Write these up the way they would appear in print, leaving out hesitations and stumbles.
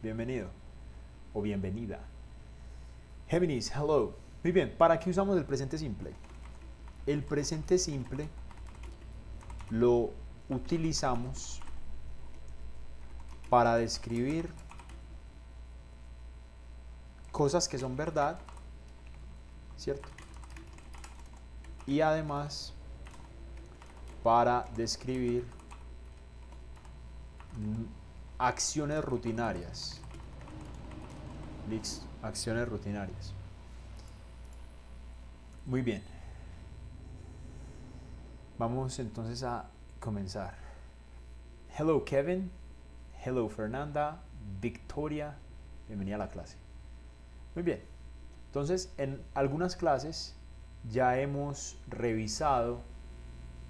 bienvenido o bienvenida. Géminis, hello. Muy bien, ¿para qué usamos el presente simple? El presente simple lo utilizamos para describir cosas que son verdad, ¿cierto? Y además para describir acciones rutinarias. Listo, acciones rutinarias. Muy bien. Vamos entonces a comenzar. Hello Kevin, hello Fernanda, Victoria, bienvenida a la clase. Muy bien. Entonces, en algunas clases ya hemos revisado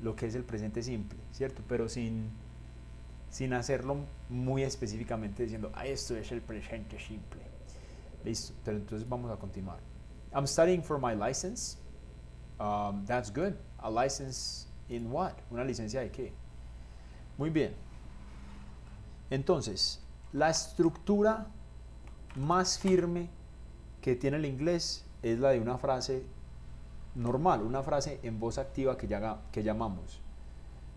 lo que es el presente simple, ¿cierto? Pero sin hacerlo muy específicamente diciendo, esto es el presente simple. Listo, pero entonces vamos a continuar. I'm studying for my license. That's good. A license in what? ¿Una licencia de qué? Muy bien. Entonces, la estructura más firme que tiene el inglés es la de una frase normal, una frase en voz activa que llamamos.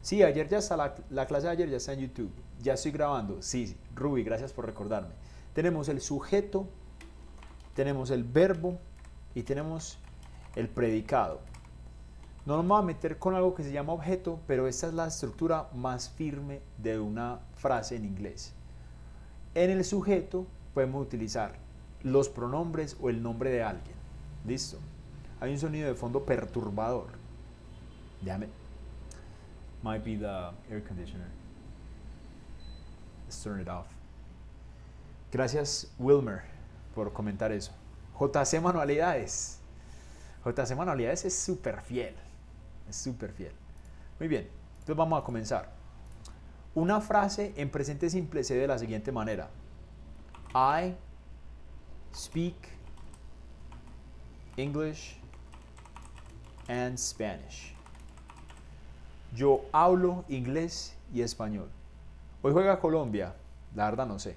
Sí, ayer ya está la clase de ayer ya está en YouTube. Ya estoy grabando. Sí, Ruby, gracias por recordarme. Tenemos el sujeto, tenemos el verbo y tenemos el predicado. No nos vamos a meter con algo que se llama objeto, pero esta es la estructura más firme de una frase en inglés. En el sujeto podemos utilizar los pronombres o el nombre de alguien. Listo. Hay un sonido de fondo perturbador. Damn it. Might be the air conditioner. Let's turn it off. Gracias, Wilmer, por comentar eso. JC Manualidades. JC Manualidades es súper fiel. Es súper fiel. Muy bien. Entonces vamos a comenzar. Una frase en presente simple se ve de la siguiente manera. I speak English and Spanish. Yo hablo inglés y español. Hoy juega Colombia. La verdad no sé.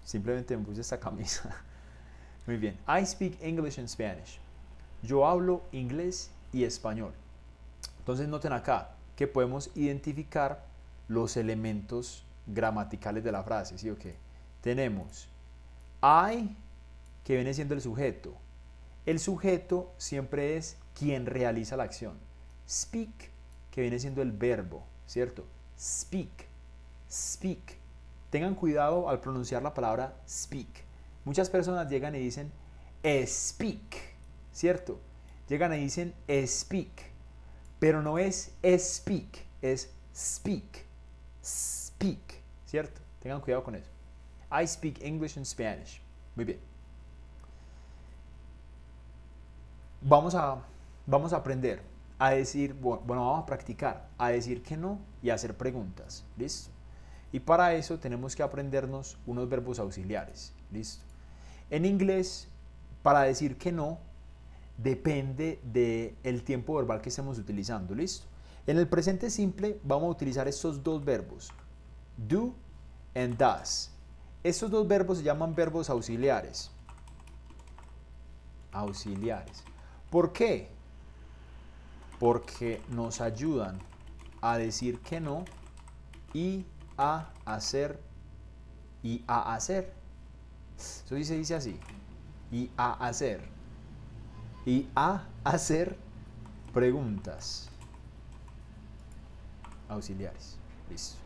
Simplemente me puse esta camisa. Muy bien. I speak English and Spanish. Yo hablo inglés y español. Entonces noten acá que podemos identificar los elementos gramaticales de la frase. ¿Sí o qué? Tenemos I, que viene siendo el sujeto. El sujeto siempre es quien realiza la acción. Speak, que viene siendo el verbo, ¿cierto? Speak, speak. Tengan cuidado al pronunciar la palabra speak. Muchas personas llegan y dicen speak, ¿cierto? Llegan y dicen speak, pero no es speak, es speak, speak, ¿cierto? Tengan cuidado con eso. I speak English and Spanish. Muy bien. Vamos a aprender a decir, bueno, vamos a practicar a decir que no y a hacer preguntas. ¿Listo? Y para eso tenemos que aprendernos unos verbos auxiliares. ¿Listo? En inglés, para decir que no, depende del tiempo verbal que estemos utilizando. ¿Listo? En el presente simple vamos a utilizar estos dos verbos, do and does. Estos dos verbos se llaman verbos auxiliares. Auxiliares. ¿Por qué? Porque nos ayudan a decir que no y a hacer Eso sí se dice así. Y a hacer preguntas auxiliares. Listo.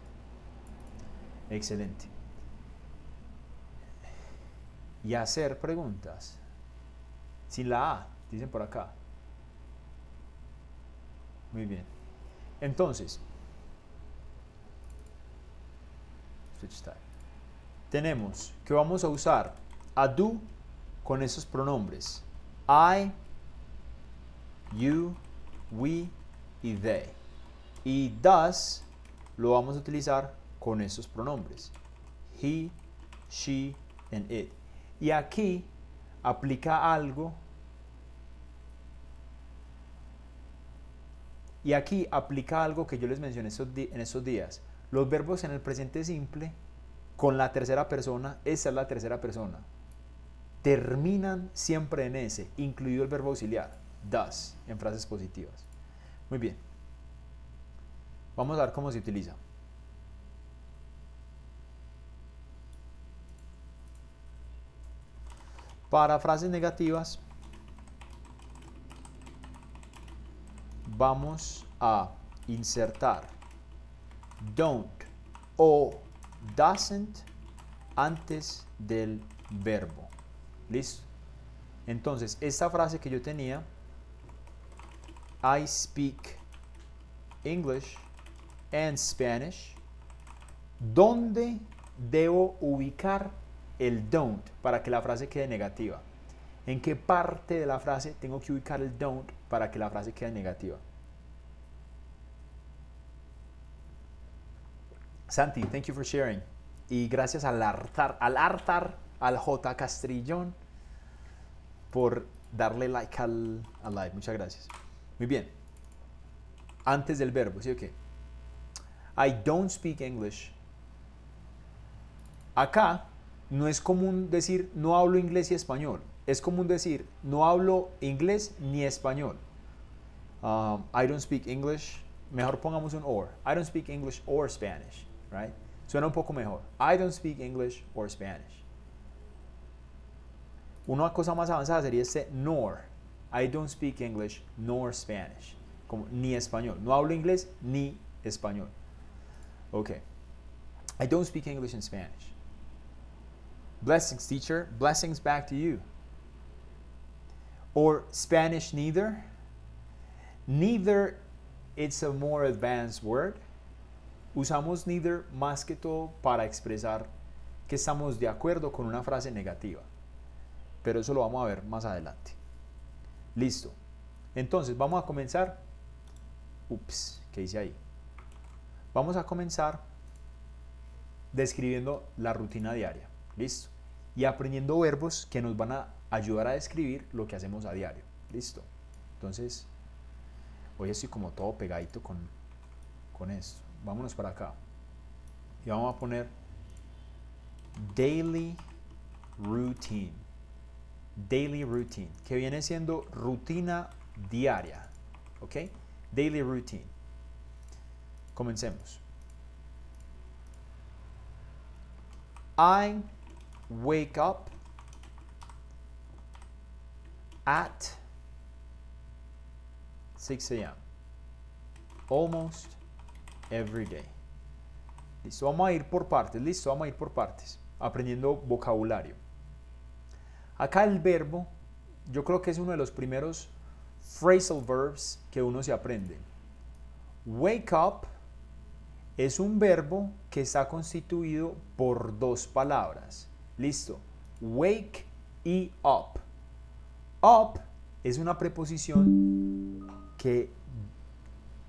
Excelente. Y hacer preguntas. Sin la A, dicen por acá. Muy bien. Entonces, tenemos que vamos a usar a do con esos pronombres. I, you, we y they. Y does lo vamos a utilizar con esos pronombres. He, she and it. Y aquí aplica algo. Y aquí aplica algo que yo les mencioné en estos días. Los verbos en el presente simple con la tercera persona, esa es la tercera persona. Terminan siempre en S, incluido el verbo auxiliar, does, en frases positivas. Muy bien. Vamos a ver cómo se utiliza. Para frases negativas, vamos a insertar don't o doesn't antes del verbo. ¿Listo? Entonces, esta frase que yo tenía, I speak English and Spanish, ¿dónde debo ubicar el don't para que la frase quede negativa? ¿En qué parte de la frase tengo que ubicar el don't para que la frase quede negativa? Santi, thank you for sharing. Y gracias al J. Castrillón por darle like al live. Muchas gracias. Muy bien. Antes del verbo, ¿sí o qué? I don't speak English. Acá no es común decir no hablo inglés y español. Es común decir no hablo inglés ni español. I don't speak English. Mejor pongamos un or. I don't speak English or Spanish. Right? Suena un poco mejor. I don't speak English or Spanish. Una cosa más avanzada sería este nor. I don't speak English nor Spanish. Como ni español. No hablo inglés ni español. Ok. I don't speak English and Spanish. Blessings, teacher. Blessings back to you. Or Spanish neither. Neither, it's a more advanced word. Usamos neither más que todo para expresar que estamos de acuerdo con una frase negativa. Pero eso lo vamos a ver más adelante. Listo. Entonces, vamos a comenzar. Ups, ¿qué hice ahí? Vamos a comenzar describiendo la rutina diaria. Listo. Y aprendiendo verbos que nos van a ayudar a describir lo que hacemos a diario. Listo. Entonces, hoy estoy como todo pegadito con esto. Vámonos para acá. Y vamos a poner daily routine. Daily routine, que viene siendo rutina diaria. ¿Ok? Daily routine. Comencemos. I wake up at 6 a.m. Almost every day. Listo, vamos a ir por partes. Listo, vamos a ir por partes. Aprendiendo vocabulario. Acá el verbo, yo creo que es uno de los primeros phrasal verbs que uno se aprende. Wake up es un verbo que está constituido por dos palabras. Listo. Wake y up. Up es una preposición que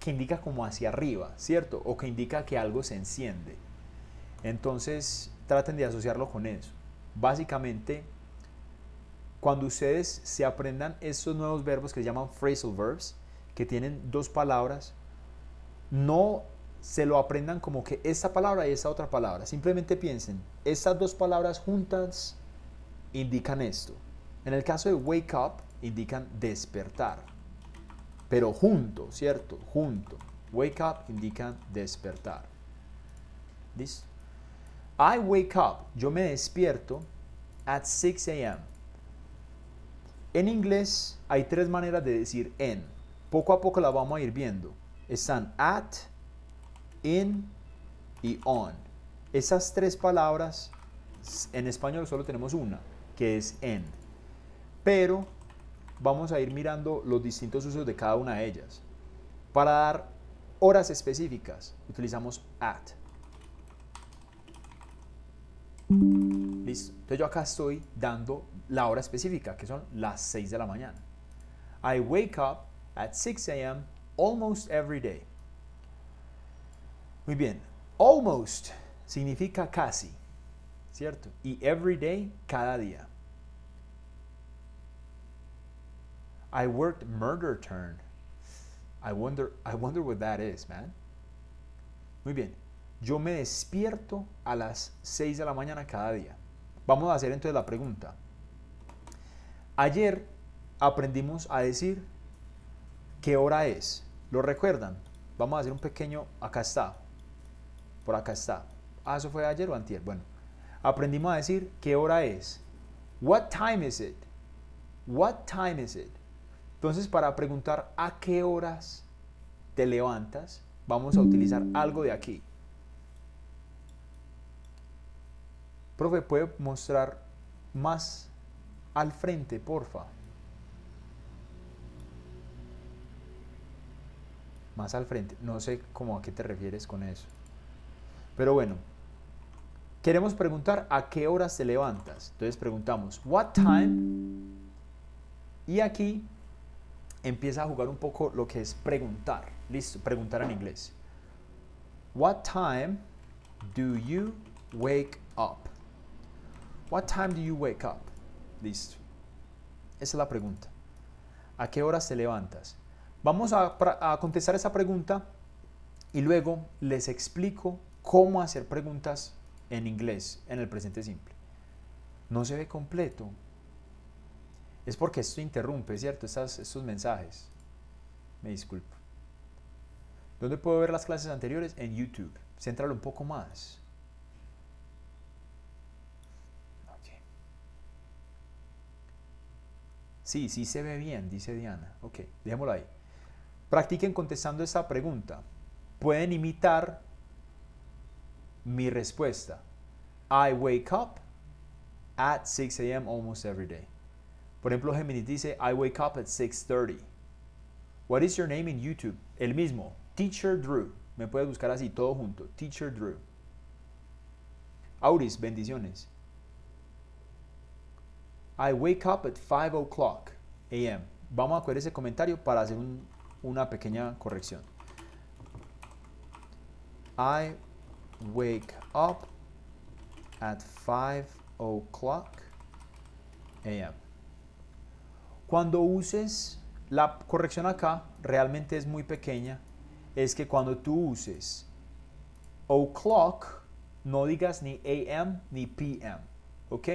indica como hacia arriba, ¿cierto? O que indica que algo se enciende. Entonces, traten de asociarlo con eso. Básicamente, cuando ustedes se aprendan estos nuevos verbos que se llaman phrasal verbs, que tienen dos palabras, no se lo aprendan como que esta palabra y esta otra palabra. Simplemente piensen, estas dos palabras juntas indican esto. En el caso de wake up, indican despertar. Pero junto, ¿cierto? Junto. Wake up indican despertar. ¿Listo? I wake up. Yo me despierto at 6 a.m. En inglés hay tres maneras de decir en. Poco a poco la vamos a ir viendo. Están at, in y on. Esas tres palabras, en español solo tenemos una, que es en. Pero vamos a ir mirando los distintos usos de cada una de ellas. Para dar horas específicas, utilizamos at. Listo. Entonces yo acá estoy dando la hora específica, que son las 6 de la mañana. I wake up at 6 a.m. almost every day. Muy bien. Almost significa casi, ¿cierto? Y every day, cada día. I worked murder turn. I wonder what that is, man. Muy bien. Yo me despierto a las 6 de la mañana cada día. Vamos a hacer entonces la pregunta. Ayer aprendimos a decir qué hora es. ¿Lo recuerdan? Vamos a hacer un pequeño, acá está. Por acá está. Ah, ¿eso fue ayer o antier? Bueno, aprendimos a decir qué hora es. What time is it? What time is it? Entonces, para preguntar a qué horas te levantas, vamos a utilizar algo de aquí. Profe, ¿puede mostrar más al frente, porfa? Más al frente. No sé cómo a qué te refieres con eso. Pero bueno, queremos preguntar a qué horas te levantas. Entonces preguntamos, what time? Y aquí empieza a jugar un poco lo que es preguntar. Listo, preguntar en inglés. What time do you wake up? What time do you wake up? Listo. Esa es la pregunta. ¿A qué horas te levantas? Vamos a contestar esa pregunta y luego les explico cómo hacer preguntas en inglés en el presente simple. No se ve completo. Es porque esto interrumpe, ¿cierto? Estos mensajes. Me disculpo. ¿Dónde puedo ver las clases anteriores? En YouTube. Céntralo un poco más. Okay. Sí, sí se ve bien, dice Diana. Ok, dejémoslo ahí. Practiquen contestando esta pregunta. Pueden imitar mi respuesta. I wake up at 6 a.m. almost every day. Por ejemplo, Géminis dice, I wake up at 6:30. What is your name in YouTube? El mismo, Teacher Drew. Me puedes buscar así, todo junto, Teacher Drew. Auris, bendiciones. I wake up at 5 o'clock a.m. Vamos a coger ese comentario para hacer una pequeña corrección. I wake up at 5 o'clock a.m. Cuando uses la corrección acá, realmente es muy pequeña, es que cuando tú uses o'clock, no digas ni a.m. ni p.m. ¿Ok?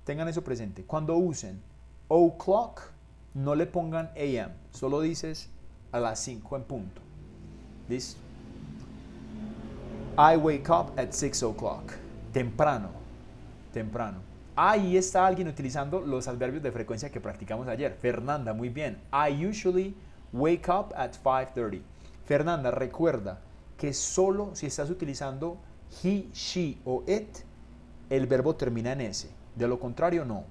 Tengan eso presente. Cuando usen o'clock, no le pongan a.m. Solo dices a las 5 en punto. ¿Listo? I wake up at 6 o'clock. Temprano. Temprano. Ahí está alguien utilizando los adverbios de frecuencia que practicamos ayer. Fernanda, muy bien. I usually wake up at 5:30. Fernanda, recuerda que solo si estás utilizando he, she o it, el verbo termina en S. De lo contrario, no.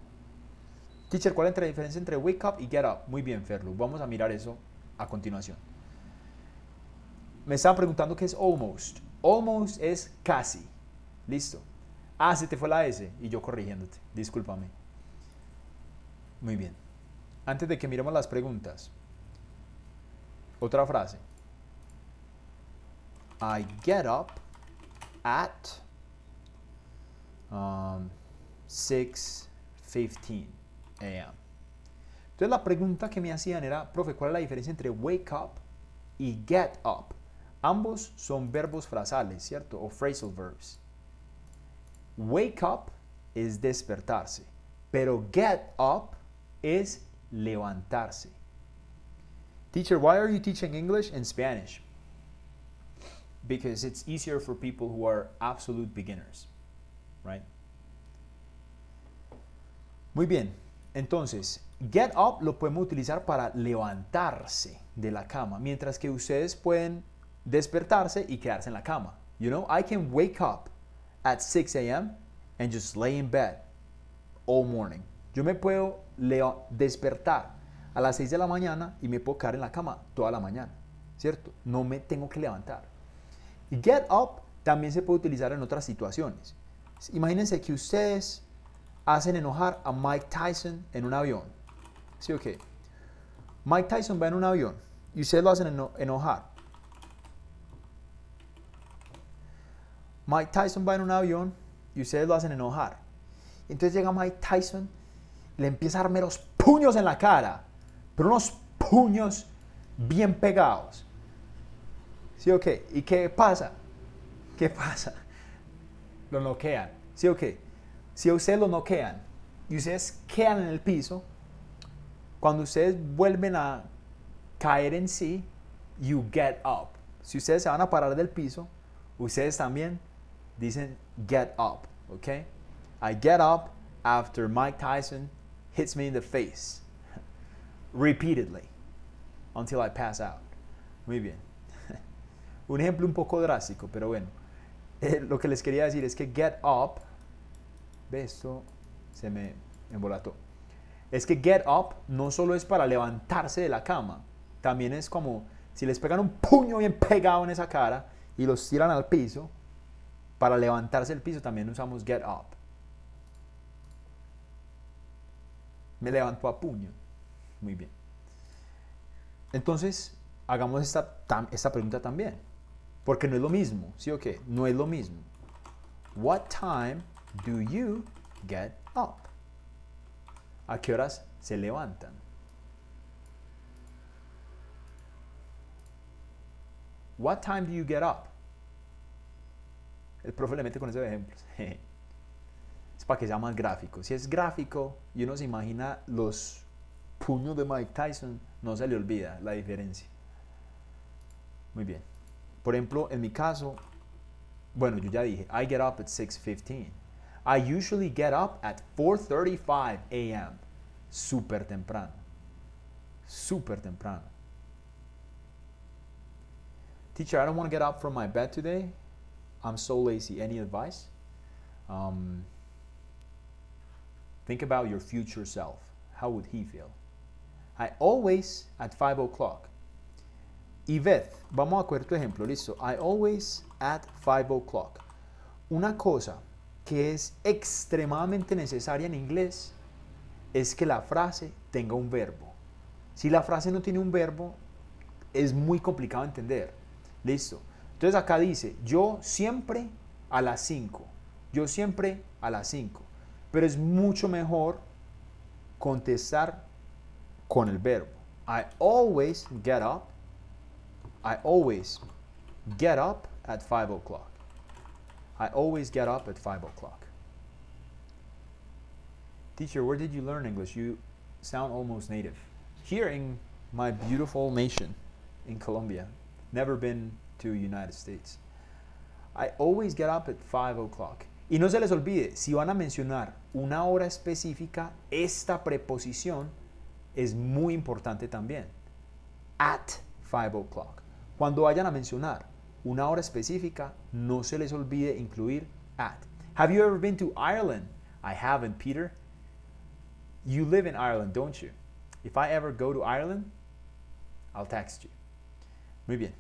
Teacher, ¿cuál es la diferencia entre wake up y get up? Muy bien, Ferlu. Vamos a mirar eso a continuación. Me estaban preguntando qué es almost. Almost es casi. Listo. Ah, se te fue la S y yo corrigiéndote. Discúlpame. Muy bien. Antes de que miremos las preguntas, otra frase. I get up at 6:15 a.m. Entonces la pregunta que me hacían era, profe, ¿cuál es la diferencia entre wake up y get up? Ambos son verbos frasales, ¿cierto? O phrasal verbs. Wake up es despertarse, pero get up es levantarse. Teacher, why are you teaching English and Spanish? Because it's easier for people who are absolute beginners, right? Muy bien, entonces, get up lo podemos utilizar para levantarse de la cama, mientras que ustedes pueden despertarse y quedarse en la cama. You know, I can wake up at 6 a.m. and just lay in bed all morning. Yo me puedo despertar a las 6 de la mañana y me puedo quedar en la cama toda la mañana, ¿cierto? No me tengo que levantar. Y get up también se puede utilizar en otras situaciones. Imagínense que ustedes hacen enojar a Mike Tyson en un avión. ¿Sí o qué? Mike Tyson va en un avión y ustedes lo hacen enojar. Mike Tyson va en un avión y ustedes lo hacen enojar. Entonces llega Mike Tyson, le empieza a darme los puños en la cara, pero unos puños bien pegados. ¿Sí o qué? ¿Y qué pasa? ¿Qué pasa? Lo noquean. ¿Sí o qué? Si a ustedes lo noquean y ustedes quedan en el piso, cuando ustedes vuelven a caer en sí, you get up. Si ustedes se van a parar del piso, ustedes también dicen get up, ¿ok? I get up after Mike Tyson hits me in the face repeatedly until I pass out. Muy bien. Un ejemplo un poco drástico, pero bueno. Lo que les quería decir es que get up, ve, esto se me embolató. Es que get up no solo es para levantarse de la cama, también es como si les pegan un puño bien pegado en esa cara y los tiran al piso, para levantarse del piso también usamos get up. Me levanto a puño. Muy bien. Entonces, hagamos esta pregunta también. Porque no es lo mismo, ¿sí o qué? No es lo mismo. What time do you get up? ¿A qué horas se levantan? What time do you get up? El profe le mete con esos ejemplos. Es para que sea más gráfico. Si es gráfico y uno se imagina los puños de Mike Tyson, no se le olvida la diferencia. Muy bien. Por ejemplo, en mi caso, bueno, yo ya dije, I get up at 6:15. I usually get up at 4:35 a.m. Súper temprano. Súper temprano. Teacher, I don't want to get up from my bed today. I'm so lazy. Any advice? Think about your future self. How would he feel? I always at 5 o'clock. Yvette, vamos a coger tu ejemplo, listo. I always at 5 o'clock. Una cosa que es extremadamente necesaria en inglés es que la frase tenga un verbo. Si la frase no tiene un verbo, es muy complicado de entender. Listo. Entonces acá dice, yo siempre a las 5. Yo siempre a las 5. Pero es mucho mejor contestar con el verbo. I always get up. I always get up at 5 o'clock. I always get up at 5 o'clock. Teacher, where did you learn English? You sound almost native. Here in my beautiful nation, in Colombia. Never been to United States. I always get up at 5 o'clock. Y no se les olvide, si van a mencionar una hora específica, esta preposición es muy importante también. At 5 o'clock. Cuando vayan a mencionar una hora específica, no se les olvide incluir at. Have you ever been to Ireland? I haven't, Peter. You live in Ireland, don't you? If I ever go to Ireland, I'll text you. Muy bien.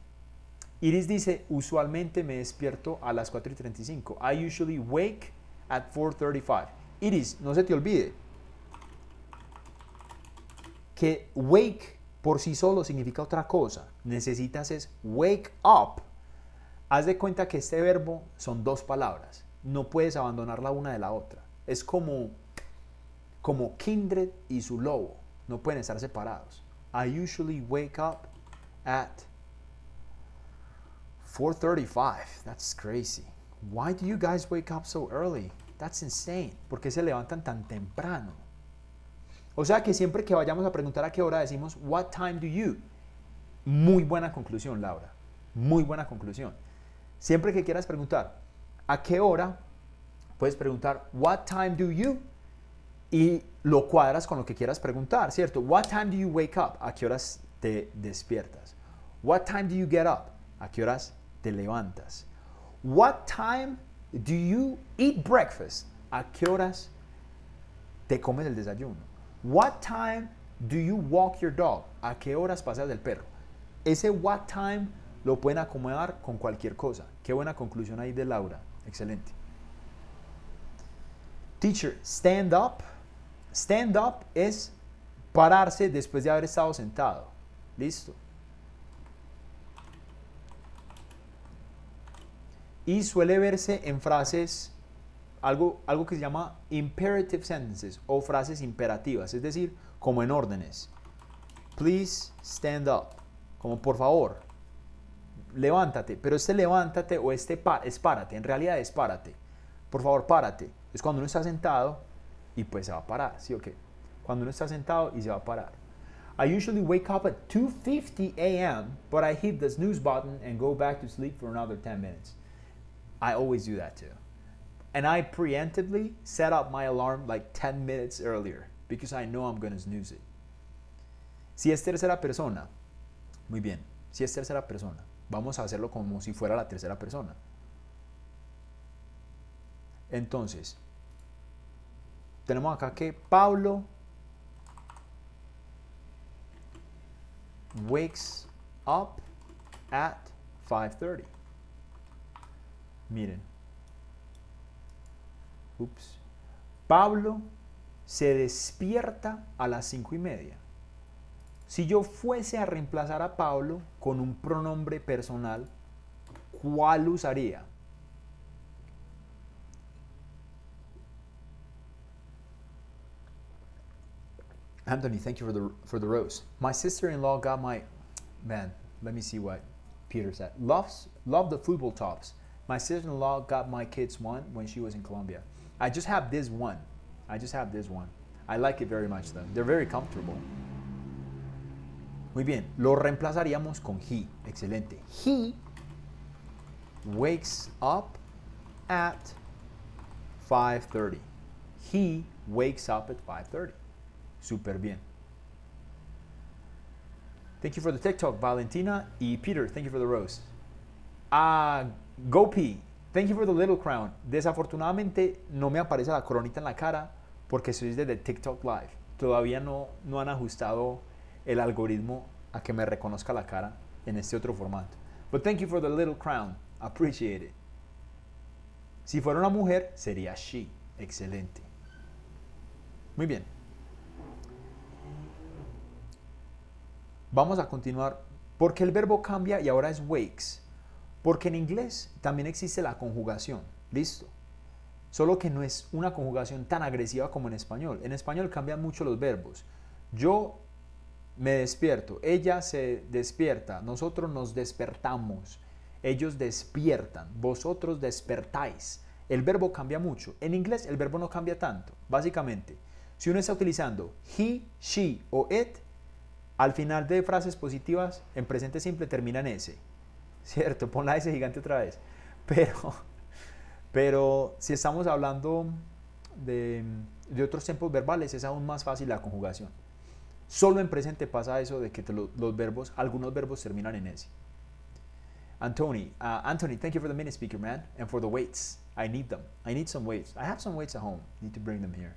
Iris dice, usualmente me despierto a las 4:35. I usually wake at 4:35. Iris, no se te olvide que wake por sí solo significa otra cosa. Necesitas es wake up. Haz de cuenta que este verbo son dos palabras. No puedes abandonar la una de la otra. Es como Kindred y su lobo. No pueden estar separados. I usually wake up at 4:35. That's crazy. Why do you guys wake up so early? That's insane. ¿Por qué se levantan tan temprano? O sea que siempre que vayamos a preguntar a qué hora decimos, what time do you? Muy buena conclusión, Laura. Muy buena conclusión. Siempre que quieras preguntar a qué hora, puedes preguntar, what time do you? Y lo cuadras con lo que quieras preguntar, ¿cierto? What time do you wake up? ¿A qué horas te despiertas? What time do you get up? ¿A qué horas te levantas? What time do you eat breakfast? ¿A qué horas te comes el desayuno? What time do you walk your dog? ¿A qué horas pasas del perro? Ese what time lo pueden acomodar con cualquier cosa. Qué buena conclusión ahí de Laura. Excelente. Teacher, stand up. Stand up es pararse después de haber estado sentado. Listo. Y suele verse en frases, algo que se llama imperative sentences o frases imperativas, es decir, como en órdenes. Please stand up. Como por favor, levántate, pero este levántate o este es párate, en realidad es párate. Por favor, párate. Es cuando uno está sentado y pues se va a parar, ¿sí o qué? Cuando uno está sentado y se va a parar. I usually wake up at 2:50 a.m., but I hit the snooze button and go back to sleep for another 10 minutes. I always do that too. And I preemptively set up my alarm like 10 minutes earlier because I know I'm going to snooze it. Si es tercera persona, muy bien. Si es tercera persona, vamos a hacerlo como si fuera la tercera persona. Entonces, tenemos acá que Pablo wakes up at 5:30. Miren. Ups. Pablo se despierta a las 5:30. Si yo fuese a reemplazar a Pablo con un pronombre personal, ¿cuál usaría? Anthony, thank you for the rose. My sister-in-law got my man. Let me see what Peter said. Love the football tops. My sister-in-law got my kids one when she was in Colombia. I just have this one. I like it very much though. They're very comfortable. Muy bien. Lo reemplazaríamos con he. Excelente. He wakes up at 5:30. He wakes up at 5:30. Súper bien. Thank you for the TikTok, Valentina. Y Peter, thank you for the rose. Gopi, thank you for the little crown. Desafortunadamente no me aparece la coronita en la cara porque soy desde TikTok Live. Todavía no han ajustado el algoritmo a que me reconozca la cara en este otro formato. But thank you for the little crown. Appreciate it. Si fuera una mujer, sería she. Excelente. Muy bien. Vamos a continuar. ¿Por qué el verbo cambia y ahora es wakes? Porque en inglés también existe la conjugación. ¿Listo? Solo que no es una conjugación tan agresiva como en español. En español cambian mucho los verbos. Yo me despierto, ella se despierta, nosotros nos despertamos, ellos despiertan, vosotros despertáis. El verbo cambia mucho. En inglés el verbo no cambia tanto. Básicamente, si uno está utilizando he, she o it, al final de frases positivas, en presente simple termina en S. ¿Cierto? Pon la S gigante otra vez. Pero si estamos hablando de otros tiempos verbales, es aún más fácil la conjugación. Solo en presente pasa eso de que algunos verbos terminan en S. Anthony, thank you for the mini speaker, man, and for the weights. I need them. I need some weights. I have some weights at home. Need to bring them here.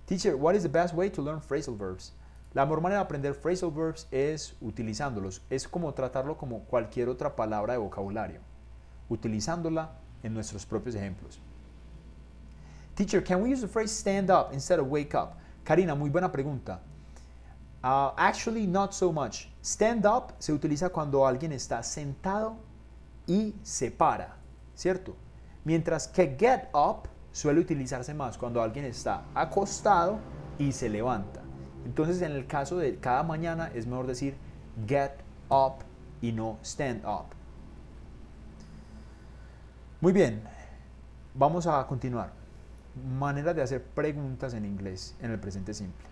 Teacher, what is the best way to learn phrasal verbs? La mejor manera de aprender phrasal verbs es utilizándolos. Es como tratarlo como cualquier otra palabra de vocabulario, utilizándola en nuestros propios ejemplos. Teacher, can we use the phrase stand up instead of wake up? Karina, muy buena pregunta. Actually, not so much. Stand up se utiliza cuando alguien está sentado y se para, ¿cierto? Mientras que get up suele utilizarse más cuando alguien está acostado y se levanta. Entonces, en el caso de cada mañana es mejor decir get up y no stand up. Muy bien, vamos a continuar. Maneras de hacer preguntas en inglés en el presente simple.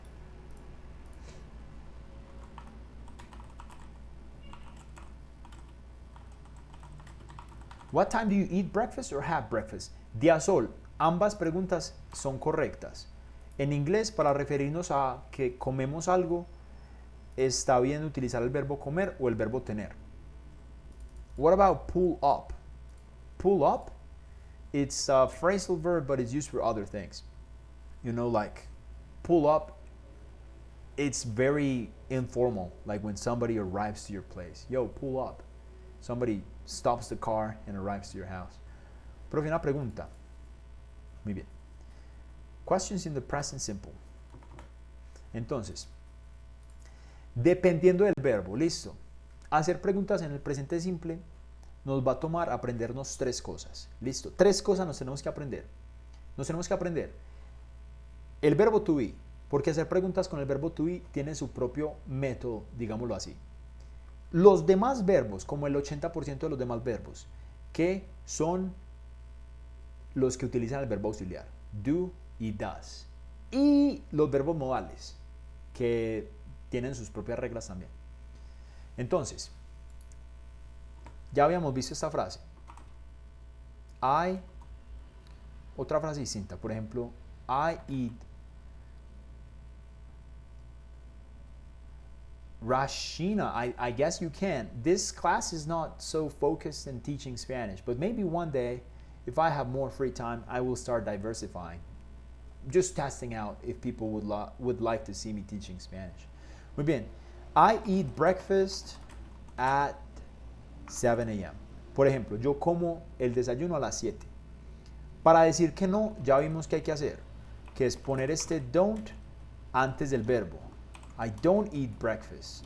What time do you eat breakfast or have breakfast? Diasol, ambas preguntas son correctas. En inglés, para referirnos a que comemos algo, está bien utilizar el verbo comer o el verbo tener. What about pull up? Pull up, it's a phrasal verb, but it's used for other things. You know, like pull up, it's very informal, like when somebody arrives to your place. Yo, pull up. Somebody stops the car and arrives to your house. Profe, una pregunta. Muy bien. Questions in the present simple. Entonces, dependiendo del verbo, listo. Hacer preguntas en el presente simple nos va a tomar aprendernos tres cosas. Listo. Tres cosas nos tenemos que aprender. Nos tenemos que aprender el verbo to be, porque hacer preguntas con el verbo to be tiene su propio método, digámoslo así. Los demás verbos, como el 80% de los demás verbos, que son los que utilizan el verbo auxiliar, do y does. Y los verbos modales, que tienen sus propias reglas también. Entonces, ya habíamos visto esta frase. Otra frase distinta, por ejemplo, I eat Rashina, I guess you can. This class is not so focused in teaching Spanish, but maybe one day, if I have more free time, I will start diversifying. Just testing out if people would like to see me teaching Spanish. Muy bien. I eat breakfast at 7 a.m. Por ejemplo, yo como el desayuno a las 7. Para decir que no, ya vimos que hay que hacer, que es poner este don't antes del verbo. I don't eat breakfast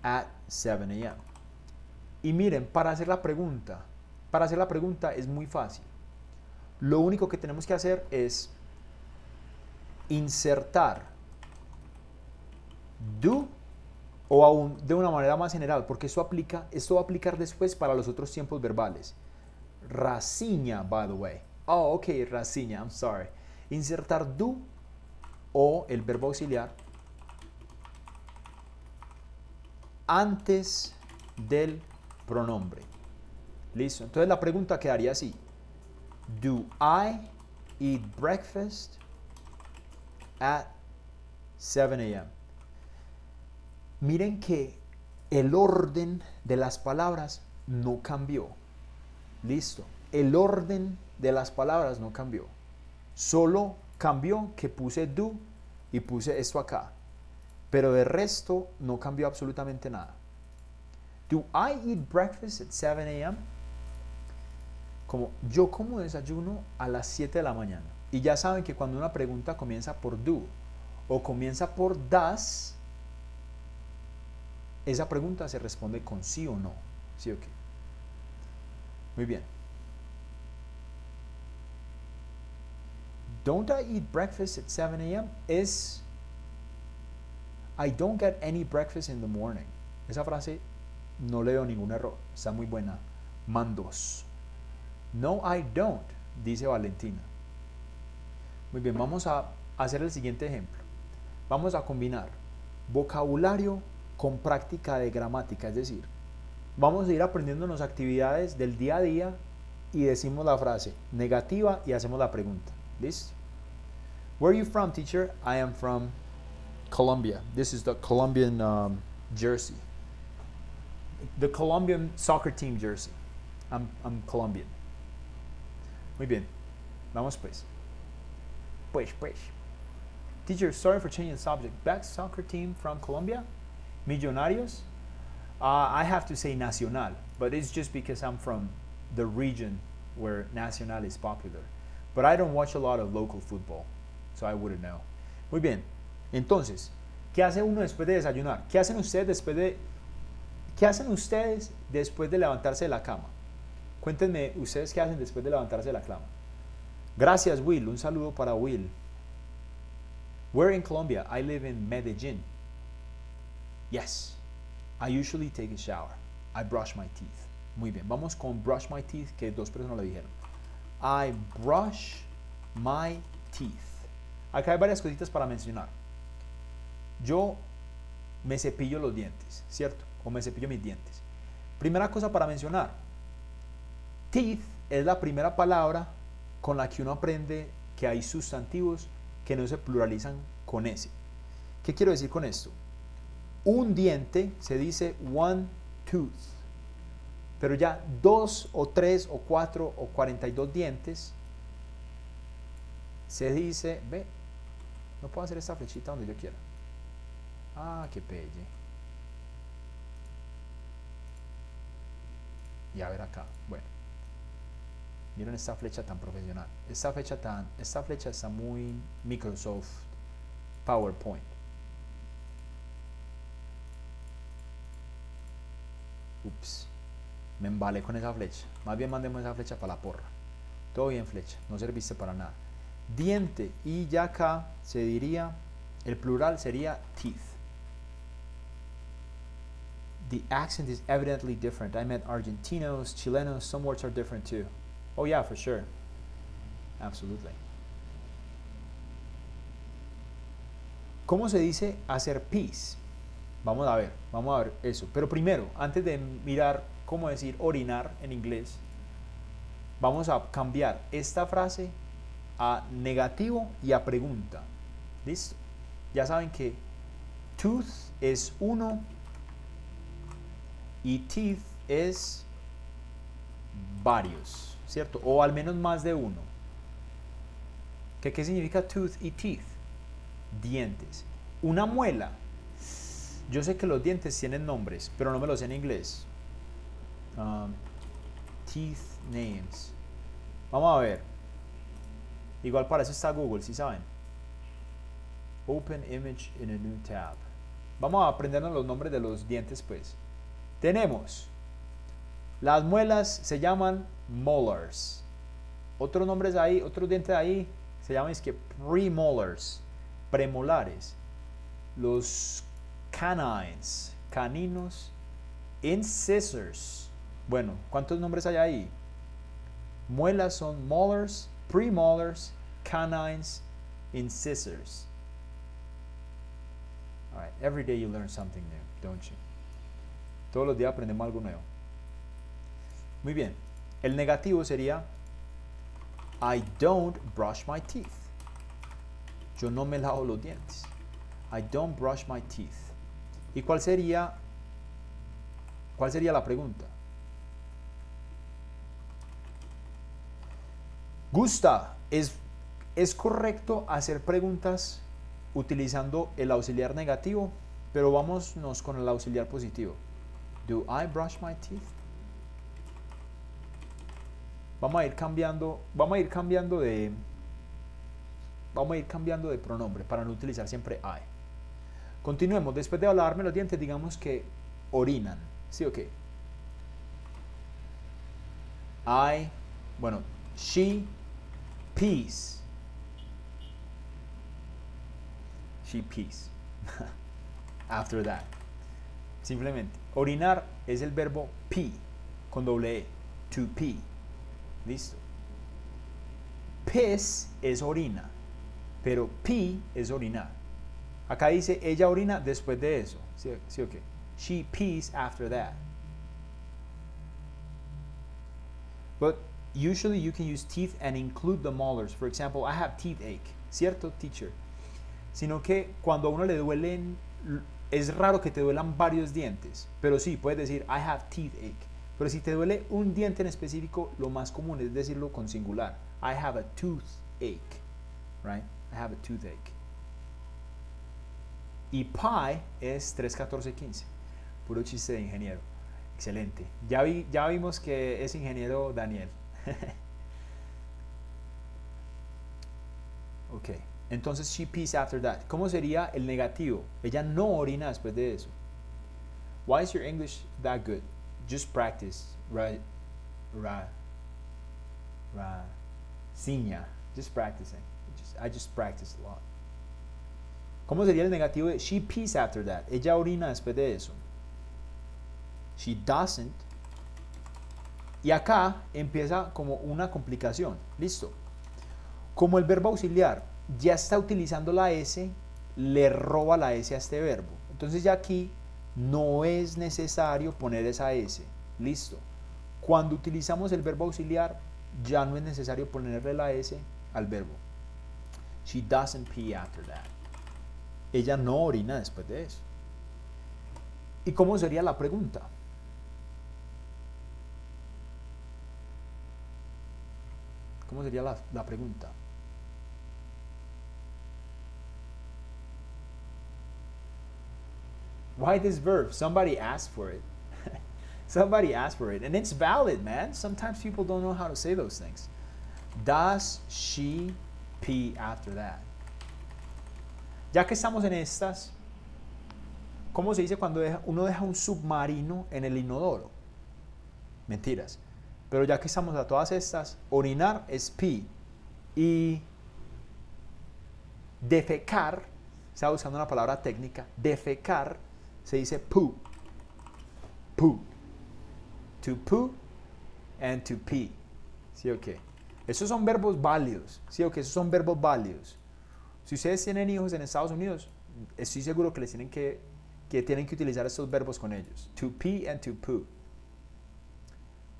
at 7 a.m. Y miren, para hacer la pregunta es muy fácil. Lo único que tenemos que hacer es insertar do, o aún de una manera más general, porque esto va a aplicar después para los otros tiempos verbales. Raciña, by the way. Oh, ok, raciña, I'm sorry. Insertar do o el verbo auxiliar antes del pronombre. Listo. Entonces la pregunta quedaría así. Do I eat breakfast at 7 a.m.? Miren que el orden de las palabras no cambió. Listo. El orden de las palabras no cambió. Solo cambió que puse do y puse esto acá. Pero de resto no cambió absolutamente nada. Do I eat breakfast at 7 a.m.? Como yo como desayuno a las 7 de la mañana. Y ya saben que cuando una pregunta comienza por do o comienza por does, esa pregunta se responde con sí o no. ¿Sí o qué? Muy bien. Don't I eat breakfast at 7 a.m.? es I don't get any breakfast in the morning. Esa frase no le veo ningún error. Está muy buena. Mandos. No, I don't, dice Valentina. Muy bien, vamos a hacer el siguiente ejemplo. Vamos a combinar vocabulario con práctica de gramática, es decir, vamos a ir aprendiéndonos actividades del día a día y decimos la frase negativa y hacemos la pregunta. ¿Listo? Where are you from, teacher? I am from Colombia. This is the Colombian jersey. The Colombian soccer team jersey. I'm Colombian. Muy bien. Vamos pues. Pues. Teacher, sorry for changing the subject. Best soccer team from Colombia? Millonarios? I have to say Nacional, but it's just because I'm from the region where Nacional is popular. But I don't watch a lot of local football, so I wouldn't know. Muy bien. Entonces, ¿qué hace uno después de desayunar? ¿Qué hacen ustedes después de levantarse de la cama? Cuéntenme ustedes qué hacen después de levantarse de la cama. Gracias, Will. Un saludo para Will. Where in Colombia? I live in Medellín. Yes. I usually take a shower. I brush my teeth. Muy bien. Vamos con brush my teeth, que dos personas lo dijeron. I brush my teeth. Acá hay varias cositas para mencionar. Yo me cepillo los dientes, ¿cierto? O me cepillo mis dientes. Primera cosa para mencionar. Teeth es la primera palabra con la que uno aprende que hay sustantivos que no se pluralizan con S. ¿Qué quiero decir con esto? Un diente se dice one tooth, pero ya 2 o 3 o 4 o 42 dientes se dice, ve, no puedo hacer esta flechita donde yo quiera. Ah, qué pelle. Y a ver acá, bueno. Miren esta flecha tan profesional. Esta flecha está muy Microsoft PowerPoint. Ups. Me embalé con esa flecha. Más bien mandemos esa flecha para la porra. Todo bien, flecha. No serviste para nada. Diente. Y ya acá se diría El plural sería teeth. The accent is evidently different. I met Argentinos, Chilenos, some words are different too. Oh yeah, for sure. Absolutely. ¿Cómo se dice hacer pis? Vamos a ver eso. Pero primero, antes de mirar cómo decir orinar en inglés, vamos a cambiar esta frase a negativo y a pregunta. ¿Listo? Ya saben que tooth es uno y teeth es varios, ¿cierto? O al menos más de uno. ¿Qué significa tooth y teeth? Dientes. Una muela. Yo sé que los dientes tienen nombres, pero no me los sé en inglés. Teeth names. Vamos a ver. Igual para eso está Google, ¿sí saben? Open image in a new tab. Vamos a aprendernos los nombres de los dientes, pues. Tenemos. Las muelas se llaman molars. Otros nombres ahí, otros dientes ahí se llaman premolars, premolares. Los canines, caninos. Incisors. Bueno, ¿cuántos nombres hay ahí? Muelas son molars, premolars, canines, incisors. All right, every day you learn something new, don't you? Todos los días aprendemos algo nuevo. Muy bien. El negativo sería I don't brush my teeth. Yo no me lavo los dientes. I don't brush my teeth. ¿Y cuál sería la pregunta? Gusta, ¿es correcto hacer preguntas utilizando el auxiliar negativo? Pero vámonos con el auxiliar positivo. Do I brush my teeth? Vamos a ir cambiando de pronombre para no utilizar siempre I. Continuemos. Después de lavarme los dientes, digamos que orinan. ¿Sí o qué? She pees. She pees. After that. Simplemente, orinar es el verbo pee, con doble E. To pee. Listo. Piss es orina, pero pee es orinar. Acá dice, ella orina después de eso. ¿Sí o qué? She pees after that. But usually you can use teeth and include the molars. For example, I have teeth ache. ¿Cierto, teacher? Sino que cuando a uno le duelen, es raro que te duelan varios dientes. Pero sí, puedes decir, I have teeth ache. Pero si te duele un diente en específico, lo más común es decirlo con singular. I have a toothache. Right? I have a toothache. Y pie es 3, 14, 15. Puro chiste de ingeniero. Excelente. Ya vimos que es ingeniero Daniel. Ok. Entonces, she pees after that. ¿Cómo sería el negativo? Ella no orina después de eso. Why is your English that good? Just practice. Ciña. Just practicing. I just practice a lot. ¿Cómo sería el negativo de she pees after that? Ella orina después de eso. She doesn't. Y acá empieza como una complicación. Listo. Como el verbo auxiliar ya está utilizando la S, le roba la S a este verbo. Entonces ya aquí no es necesario poner esa S. Listo. Cuando utilizamos el verbo auxiliar, ya no es necesario ponerle la S al verbo. She doesn't pee after that. Ella no orina después de eso. ¿Y cómo sería la pregunta? ¿Cómo sería la pregunta? Why this verb? Somebody asked for it. Somebody asked for it. And it's valid, man. Sometimes people don't know how to say those things. Does she pee after that? Ya que estamos en estas, ¿cómo se dice cuando uno deja un submarino en el inodoro? Mentiras. Pero ya que estamos a todas estas, orinar es pee y defecar Está usando una palabra técnica. Defecar se dice poo. Poo. To poo and to pee. ¿Sí o qué? Esos son verbos válidos. ¿Sí o qué? Esos son verbos válidos. Si ustedes tienen hijos en Estados Unidos, estoy seguro que les tienen que tienen que utilizar estos verbos con ellos. To pee and to poo.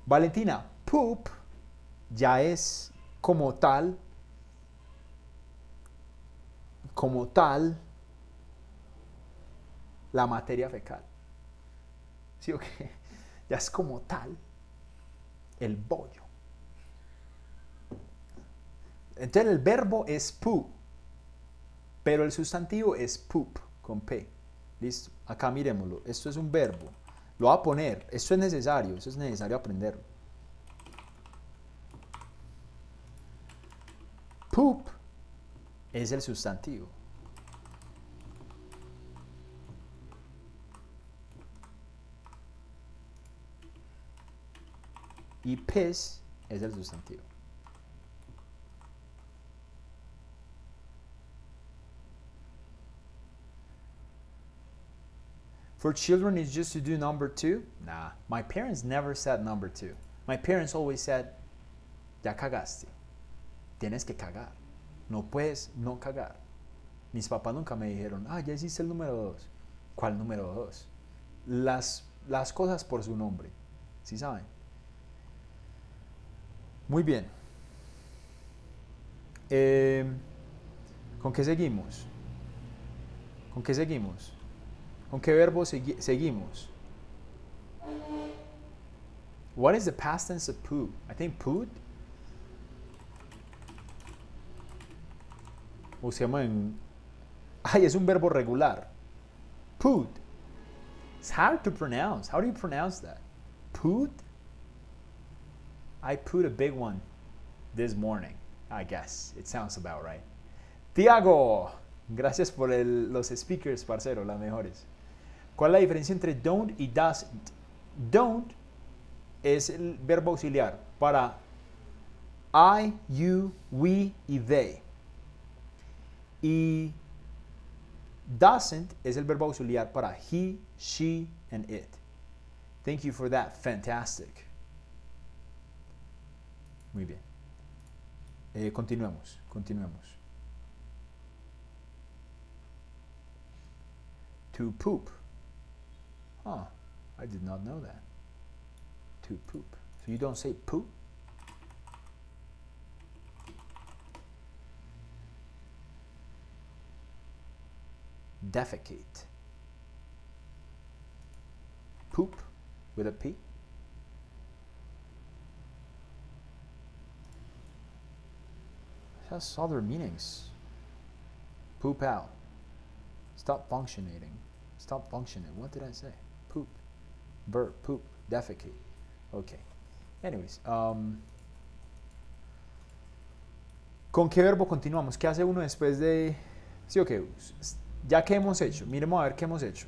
Valentina, poop ya es como tal la materia fecal. ¿Sí o qué? Ya es como tal el bollo. Entonces el verbo es poo, pero el sustantivo es poop, con P. Listo, acá miremoslo. Esto es un verbo. Lo voy a poner. Esto es necesario aprenderlo. Poop es el sustantivo. Y piss es el sustantivo. For children, it's just to do number 2? Nah, my parents never said number 2. My parents always said, ya cagaste. Tienes que cagar. No puedes no cagar. Mis papás nunca me dijeron, ya hiciste el número 2. ¿Cuál número 2? Las cosas por su nombre. ¿Sí saben? Muy bien. ¿Con qué seguimos? ¿Con qué seguimos? ¿Con qué verbo seguimos? What is the past tense of poo? I think pooed. O se llama en... es un verbo regular. Pooed. It's hard to pronounce. How do you pronounce that? Pooed? I pooed a big one this morning. I guess. It sounds about right. Tiago. Gracias por los speakers, parcero, las mejores. ¿Cuál es la diferencia entre don't y doesn't? Don't es el verbo auxiliar para I, you, we y they. Y doesn't es el verbo auxiliar para he, she, and it. Thank you for that. Fantastic. Muy bien. Continuemos. To poop. I did not know that. To poop. So you don't say poop? Defecate. Poop with a P. It has other meanings. Poop out. Stop functioning. What did I say? Poop. Burp. Poop. Defecate. Okay. Anyways. ¿Con qué verbo continuamos? ¿Qué hace uno después de...? Sí, ok. Ya que hemos hecho. Miremos a ver qué hemos hecho.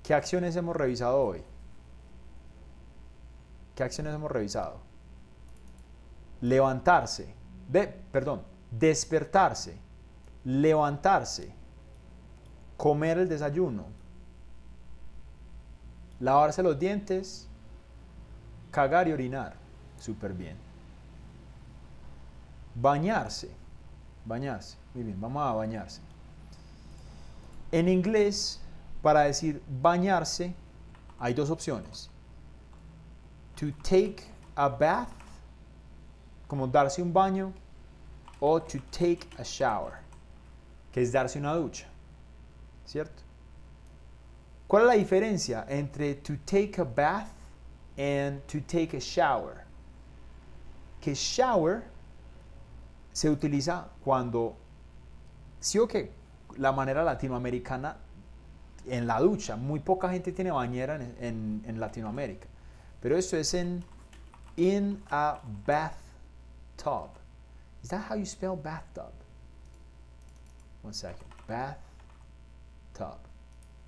¿Qué acciones hemos revisado hoy? Levantarse. Despertarse. Levantarse. Comer el desayuno. Lavarse los dientes. Cagar y orinar. Súper bien. Bañarse. Muy bien, vamos a bañarse. En inglés, para decir bañarse, hay dos opciones. To take a bath, como darse un baño, o to take a shower, que es darse una ducha. ¿Cierto? ¿Cuál es la diferencia entre to take a bath and to take a shower? Que shower se utiliza cuando, sí o qué, la manera latinoamericana en la ducha. Muy poca gente tiene bañera en Latinoamérica. Pero esto es in a bathtub. Is that how you spell bathtub? One second. Bathtub.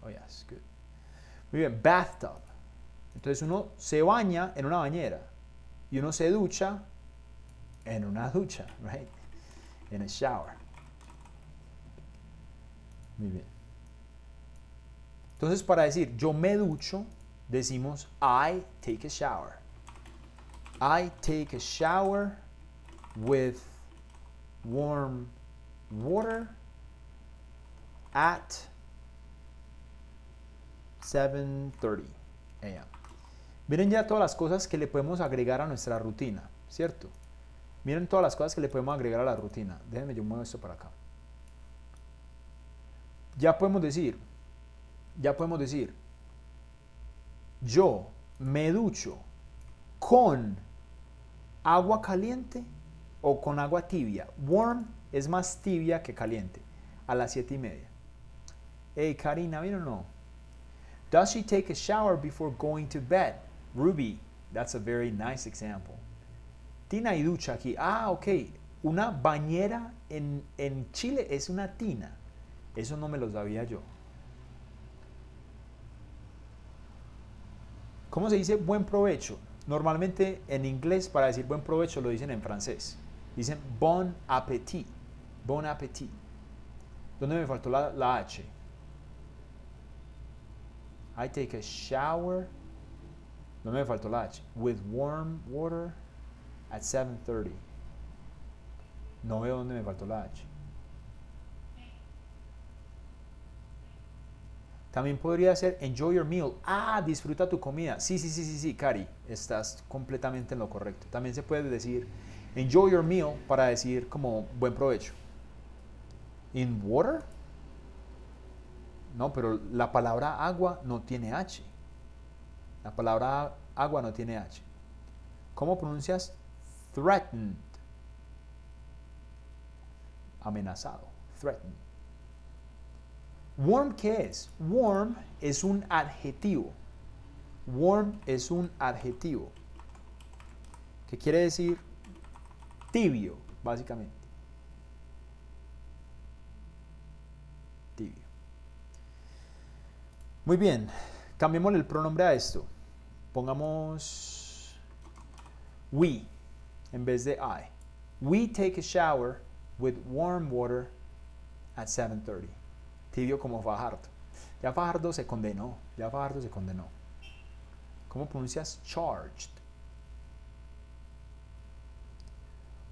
Oh yes, good. Muy bien, bathtub. Entonces uno se baña en una bañera y uno se ducha en una ducha, right? In a shower. Muy bien. Entonces, para decir yo me ducho, decimos I take a shower. I take a shower with warm water at 7:30 a.m. Miren ya todas las cosas que le podemos agregar a nuestra rutina, ¿cierto? Miren todas las cosas que le podemos agregar a la rutina. Déjenme, yo muevo esto para acá. Ya podemos decir, yo me ducho con agua caliente o con agua tibia. Warm es más tibia que caliente. A las 7:30. Hey, Karina, ¿vino o no? Does she take a shower before going to bed? Ruby, that's a very nice example. Tina y ducha aquí. Ah, ok. Una bañera en Chile es una tina. Eso no me lo sabía yo. ¿Cómo se dice buen provecho? Normalmente en inglés para decir buen provecho lo dicen en francés. Dicen bon appétit. Bon appétit. ¿Dónde me faltó la H? I take a shower. ¿Dónde me faltó la H? With warm water at 7:30. No veo dónde me faltó la H. También podría ser enjoy your meal. Ah, disfruta tu comida. Sí, Cari, estás completamente en lo correcto. También se puede decir enjoy your meal para decir como buen provecho. In water? No, pero la palabra agua no tiene H. La palabra agua no tiene H. ¿Cómo pronuncias threatened? Amenazado. Threatened. Warm, ¿qué es? Warm es un adjetivo. Warm es un adjetivo. ¿Qué quiere decir? Tibio, básicamente. Tibio. Muy bien. Cambiémosle el pronombre a esto. Pongamos we en vez de I. We take a shower with warm water at 7:30. Tibio como Fajardo. Ya Fajardo se condenó. ¿Cómo pronuncias charged?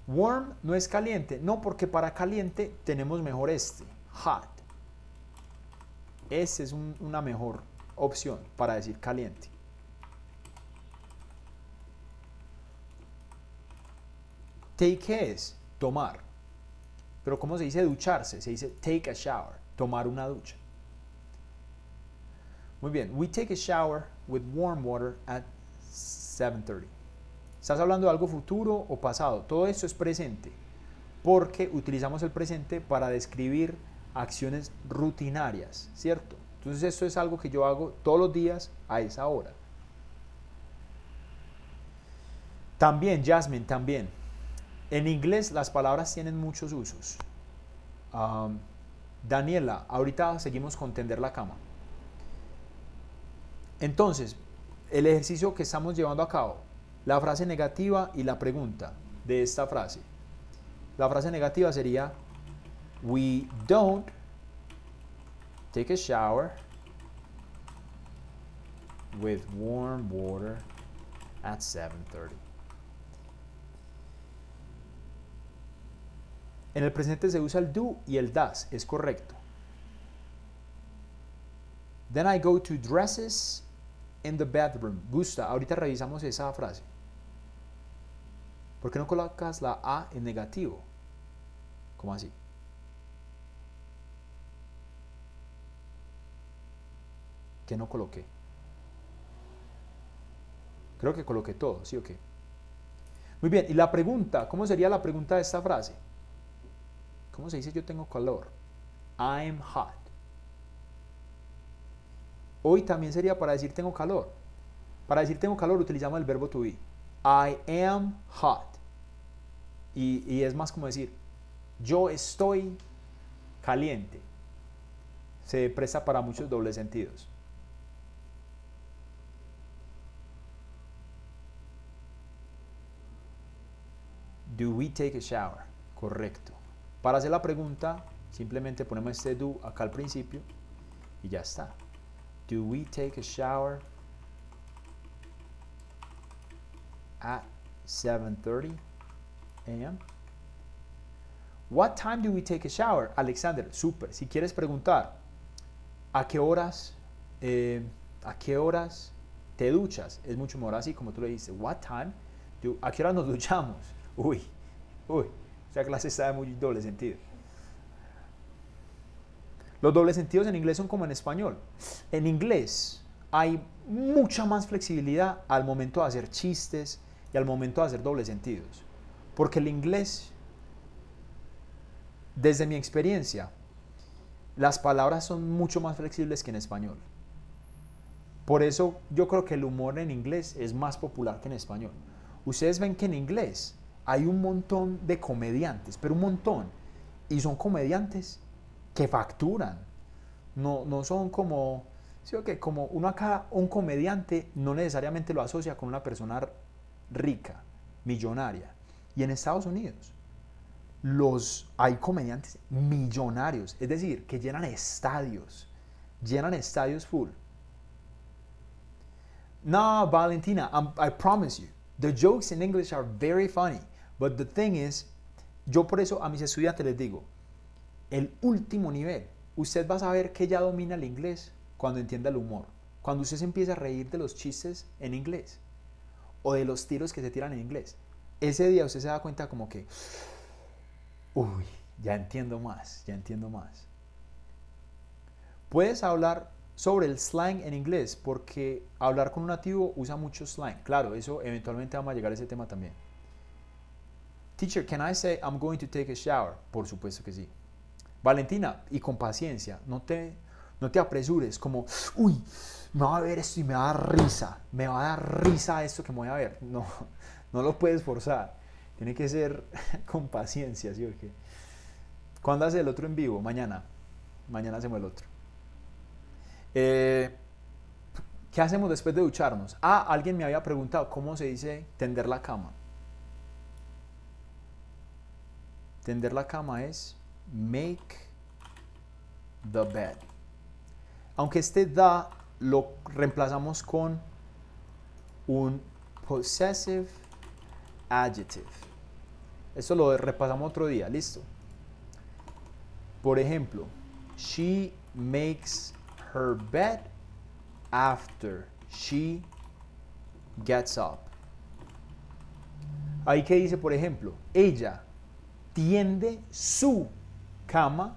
Warm no es caliente. No, porque para caliente tenemos mejor hot. Esa es una mejor opción para decir caliente. Take es tomar. Pero ¿cómo se dice ducharse? Se dice take a shower. Tomar una ducha. Muy bien. We take a shower with warm water at 7:30. ¿Estás hablando de algo futuro o pasado? Todo esto es presente. Porque utilizamos el presente para describir acciones rutinarias, ¿cierto? Entonces esto es algo que yo hago todos los días a esa hora. También, Jasmine, también. En inglés las palabras tienen muchos usos. Daniela, ahorita seguimos con tender la cama. Entonces, el ejercicio que estamos llevando a cabo, la frase negativa y la pregunta de esta frase. La frase negativa sería we don't take a shower with warm water at 7:30. En el presente se usa el do y el does, es correcto. Then I go to dresses in the bedroom. Gusta, ahorita revisamos esa frase. ¿Por qué no colocas la A en negativo? ¿Cómo así? ¿Qué no coloqué? Creo que coloqué todo, ¿sí o qué? Muy bien, y la pregunta, ¿cómo sería la pregunta de esta frase? ¿Cómo se dice yo tengo calor? I'm hot. Hoy también sería para decir tengo calor. Para decir tengo calor utilizamos el verbo to be. I am hot. Y es más como decir yo estoy caliente. Se presta para muchos dobles sentidos. Do we take a shower? Correcto. Para hacer la pregunta, Simplemente ponemos este do acá al principio y ya está. Do we take a shower at 7:30 a.m.? What time do we take a shower? Alexander, súper. Si quieres preguntar, ¿a qué horas te duchas? Es mucho mejor así, como tú le dices. What time? ¿A qué hora nos duchamos? Uy, esa clase está de muy doble sentido. Los dobles sentidos en inglés son como en español. En inglés hay mucha más flexibilidad al momento de hacer chistes y al momento de hacer dobles sentidos. Porque el inglés, desde mi experiencia, las palabras son mucho más flexibles que en español. Por eso yo creo que el humor en inglés es más popular que en español. Ustedes ven que en inglés hay un montón de comediantes, pero un montón. Y son comediantes que facturan. No son como... ¿sí o qué? Como uno acá, un comediante no necesariamente lo asocia con una persona rica, millonaria. Y en Estados Unidos hay comediantes millonarios, es decir, que llenan estadios full. No, Valentina, I promise you, the jokes in English are very funny, but the thing is, yo por eso a mis estudiantes les digo, el último nivel, usted va a saber que ya domina el inglés cuando entienda el humor, cuando usted se empieza a reír de los chistes en inglés o de los tiros que se tiran en inglés. Ese día usted se da cuenta como que, uy, ya entiendo más. Puedes hablar sobre el slang en inglés, porque hablar con un nativo usa mucho slang. Claro, eso eventualmente vamos a llegar a ese tema también. Teacher, can I say I'm going to take a shower? Por supuesto que sí. Valentina, y con paciencia, no te apresures, como, uy, me va a ver esto y me va a dar risa. Me va a dar risa esto que me voy a ver. No lo puedes forzar. Tiene que ser con paciencia, ¿sí o qué? ¿Cuándo hace el otro en vivo? Mañana. Mañana hacemos el otro. ¿Qué hacemos después de ducharnos? Alguien me había preguntado cómo se dice tender la cama. Tender la cama es make the bed. Aunque este da lo reemplazamos con un possessive adjective. Eso lo repasamos otro día, listo. Por ejemplo, she makes her bed after she gets up. Ahí que dice, por ejemplo, ella tiende su cama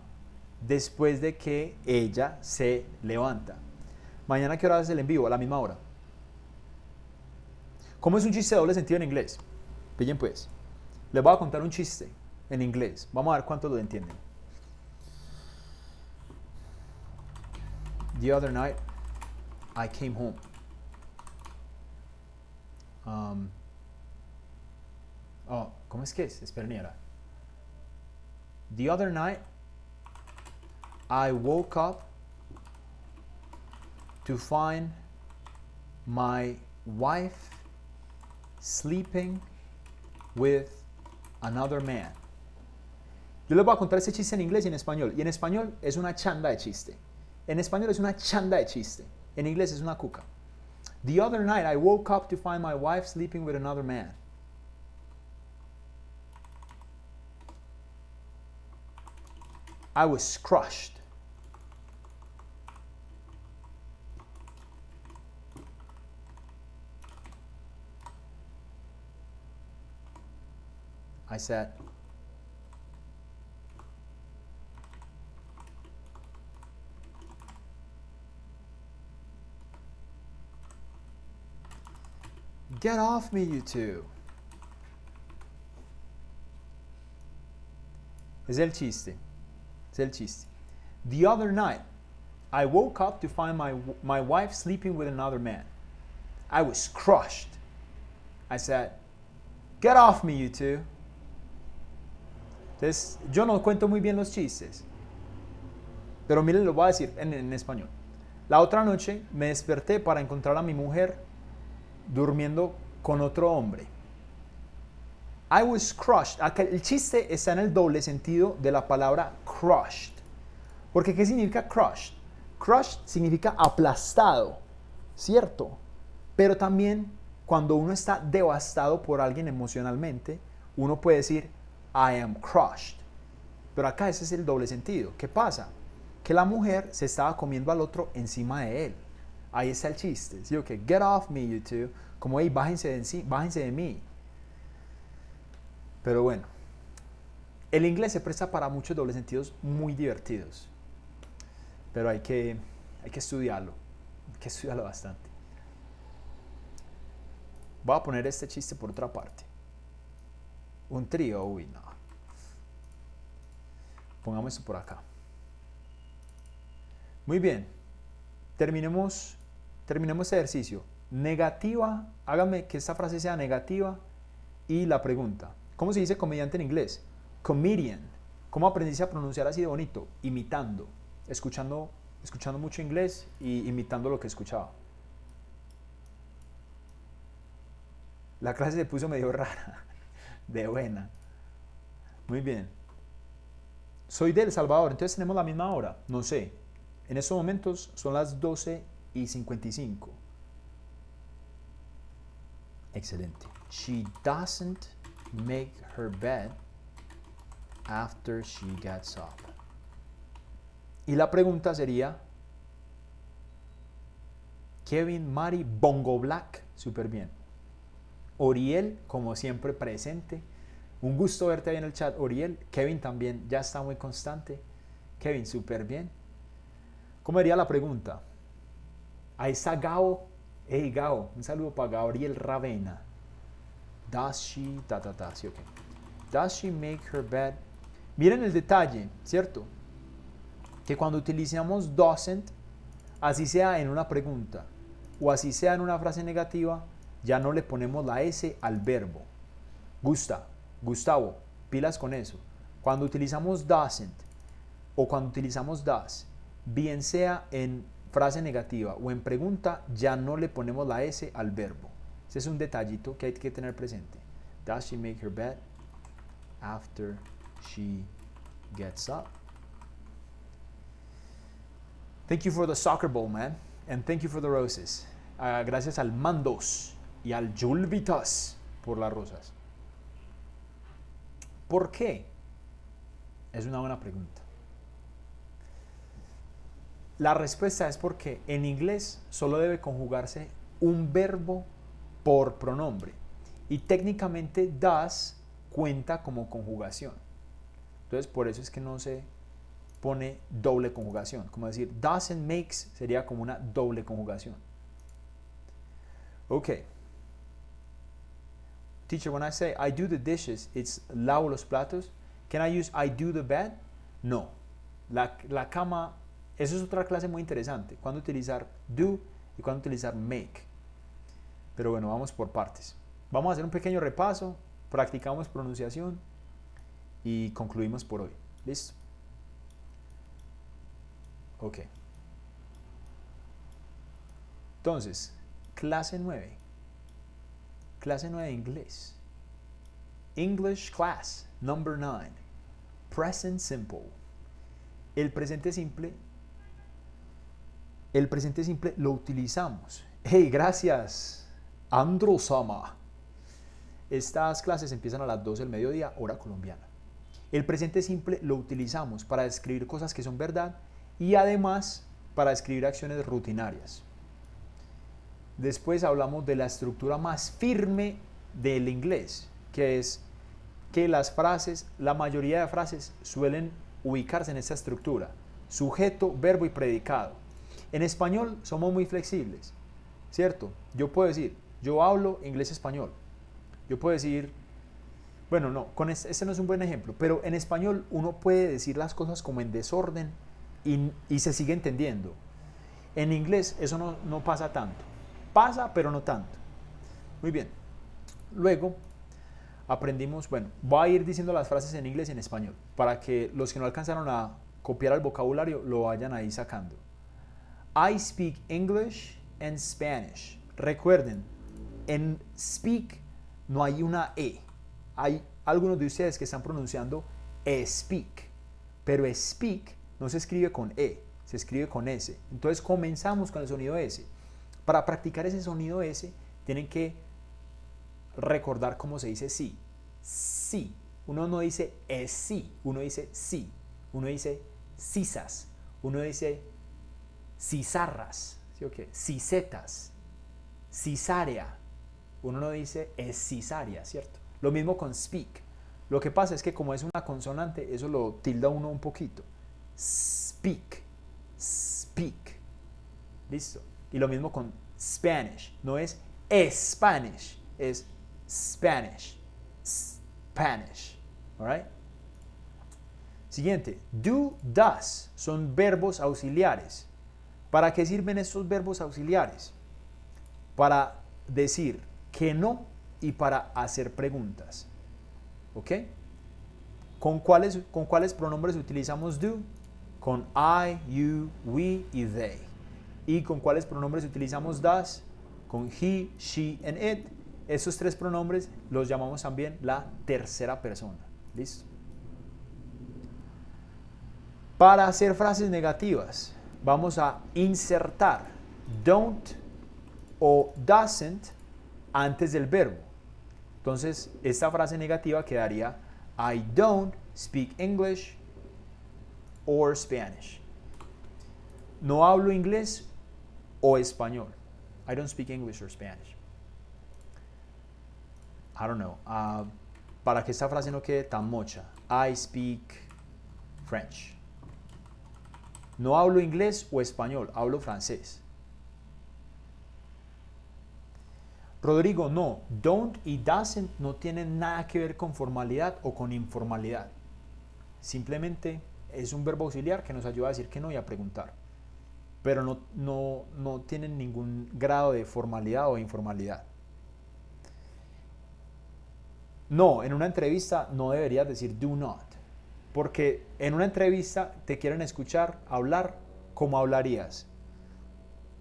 después de que ella se levanta. Mañana, ¿qué hora es el en vivo? A la misma hora. ¿Cómo es un chiste de doble sentido en inglés? Pillen pues. Les voy a contar un chiste en inglés. Vamos a ver cuántos lo entienden. The other night, I came home. ¿Cómo es que es? Esperen ahora. The other night, I woke up to find my wife sleeping with another man. Yo les voy a contar ese chiste en inglés y en español. Y en español es una chanda de chiste. En español es una chanda de chiste. En inglés es una cuca. The other night I woke up to find my wife sleeping with another man. I was crushed. I said, get off me, you two. Es el chiste. The other night, I woke up to find my wife sleeping with another man. I was crushed. I said, get off me, you two. Entonces, yo no cuento muy bien los chistes, pero miren, lo voy a decir en español. La otra noche me desperté para encontrar a mi mujer durmiendo con otro hombre. I was crushed. Acá el chiste está en el doble sentido de la palabra crushed. Porque ¿qué significa crushed? Crushed significa aplastado, ¿cierto? Pero también cuando uno está devastado por alguien emocionalmente, uno puede decir I am crushed. Pero acá ese es el doble sentido. ¿Qué pasa? Que la mujer se estaba comiendo al otro encima de él. Ahí está el chiste. ¿Sí? Okay, get off me, you two. Como, hey, bájense de mí. Pero bueno, el inglés se presta para muchos dobles sentidos muy divertidos. Pero hay que estudiarlo. Hay que estudiarlo bastante. Voy a poner este chiste por otra parte. Un trío, uy, no. Pongamos esto por acá. Muy bien. Terminemos este ejercicio. Negativa, hágame que esta frase sea negativa y la pregunta. ¿Cómo se dice comediante en inglés? Comedian. ¿Cómo aprendiste a pronunciar así de bonito? Imitando. Escuchando mucho inglés y imitando lo que escuchaba. La clase se puso medio rara. De buena. Muy bien. Soy de El Salvador, entonces tenemos la misma hora. No sé. En estos momentos son las 12:55. Excelente. She doesn't make her bed after she gets up. Y la pregunta sería, Kevin, Mari, Bongo Black, súper bien. Oriel, como siempre, presente. Un gusto verte ahí en el chat, Oriel. Kevin también ya está muy constante. Kevin, súper bien. ¿Cómo sería la pregunta? Ahí está Gao. Hey, Gao, un saludo para Gabriel Ravena. Does she, sí, ok. Does she make her bed? Miren el detalle, ¿cierto? Que cuando utilizamos doesn't, así sea en una pregunta o así sea en una frase negativa, ya no le ponemos la S al verbo. Gustavo, pilas con eso. Cuando utilizamos doesn't o cuando utilizamos does, bien sea en frase negativa o en pregunta, ya no le ponemos la S al verbo. Ese es un detallito que hay que tener presente. Does she make her bed after she gets up? Thank you for the soccer ball, man. And thank you for the roses. Gracias al Mandos y al Julvitas por las rosas. ¿Por qué? Es una buena pregunta. La respuesta es porque en inglés solo debe conjugarse un verbo por pronombre. Y técnicamente does cuenta como conjugación. Entonces por eso es que no se pone doble conjugación. Como decir, doesn't makes sería como una doble conjugación. Ok. Teacher, when I say I do the dishes, it's lavo los platos. Can I use I do the bed? No. La cama, eso es otra clase muy interesante. Cuándo utilizar do y cuándo utilizar make. Pero bueno, vamos por partes. Vamos a hacer un pequeño repaso, practicamos pronunciación y concluimos por hoy. ¿Listo? Ok. Entonces, clase 9. Clase 9 de inglés. English class number 9. Present simple. El presente simple lo utilizamos. Hey, gracias, Andro-sama. Estas clases empiezan a las 12 del mediodía, hora colombiana. El presente simple lo utilizamos para describir cosas que son verdad y además para describir acciones rutinarias. Después hablamos de la estructura más firme del inglés, que es que las frases, la mayoría de frases suelen ubicarse en esta estructura: sujeto, verbo y predicado. En español somos muy flexibles, ¿cierto? Yo puedo decir, yo hablo inglés-español. Yo puedo decir, bueno, no, este no es un buen ejemplo, pero en español uno puede decir las cosas como en desorden y se sigue entendiendo. En inglés eso no pasa tanto. Pasa, pero no tanto. Muy bien. Luego aprendimos, bueno, voy a ir diciendo las frases en inglés y en español, para que los que no alcanzaron a copiar el vocabulario lo vayan ahí sacando. I speak English and Spanish. Recuerden, en speak no hay una E. hay algunos de ustedes que están pronunciando speak, pero speak no se escribe con E, se escribe con S. Entonces comenzamos con el sonido S. Para practicar ese sonido S, tienen que recordar cómo se dice sí. Sí. Uno no dice sí, uno dice sí. Uno dice sisas, uno dice cizarras, ¿sí o qué? Cisetas, cisárea. Uno no dice cisárea, ¿cierto? Lo mismo con speak. Lo que pasa es que como es una consonante, eso lo tilda uno un poquito. Speak, speak. ¿Listo? Y lo mismo con Spanish. No es Spanish, es Spanish. Spanish. All right? Siguiente, do, does son verbos auxiliares. ¿Para qué sirven estos verbos auxiliares? Para decir que no y para hacer preguntas. ¿Ok? ¿Con cuáles pronombres utilizamos do? Con I, you, we y they. ¿Y con cuáles pronombres utilizamos does? Con he, she and it. Esos tres pronombres los llamamos también la tercera persona. ¿Listo? Para hacer frases negativas, vamos a insertar don't o doesn't antes del verbo. Entonces, esta frase negativa quedaría I don't speak English or Spanish. No hablo inglés o español. I don't speak English or Spanish. I don't know. Para que esta frase no quede tan mocha. I speak French. No hablo inglés o español, hablo francés. Rodrigo, no. Don't y doesn't no tienen nada que ver con formalidad o con informalidad. Simplemente es un verbo auxiliar que nos ayuda a decir que no y a preguntar. Pero no tienen ningún grado de formalidad o informalidad. No, en una entrevista no deberías decir do not. Porque en una entrevista te quieren escuchar hablar como hablarías.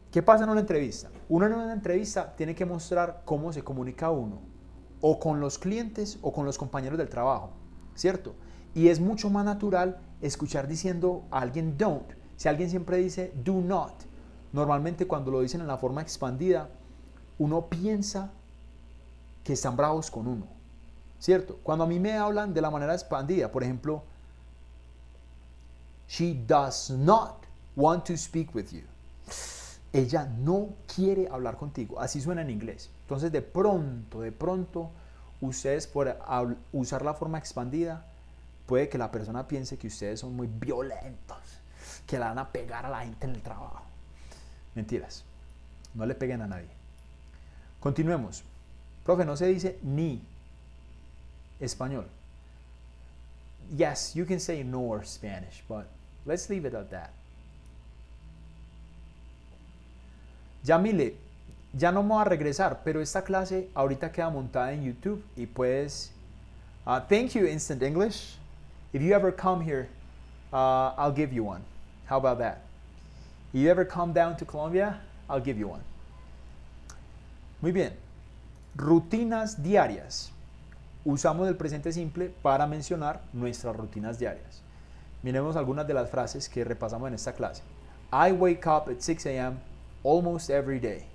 ¿Qué pasa en una entrevista? Uno en una entrevista tiene que mostrar cómo se comunica uno, o con los clientes o con los compañeros del trabajo, ¿cierto? Y es mucho más natural escuchar diciendo a alguien don't. Si alguien siempre dice do not, normalmente cuando lo dicen en la forma expandida, uno piensa que están bravos con uno, ¿cierto? Cuando a mí me hablan de la manera expandida, por ejemplo, she does not want to speak with you. Ella no quiere hablar contigo. Así suena en inglés. Entonces, de pronto, ustedes por usar la forma expandida, puede que la persona piense que ustedes son muy violentos, que la van a pegar a la gente en el trabajo. Mentiras. No le peguen a nadie. Continuemos. Profe, no se dice ni español. Yes, you can say nor Spanish, but let's leave it at that. Yamile, ya no me voy a regresar, pero esta clase ahorita queda montada en YouTube y puedes... thank you, Instant English. If you ever come here, I'll give you one. How about that? If you ever come down to Colombia, I'll give you one. Muy bien. Rutinas diarias. Usamos el presente simple para mencionar nuestras rutinas diarias. Miremos algunas de las frases que repasamos en esta clase. I wake up at 6 a.m. almost every day.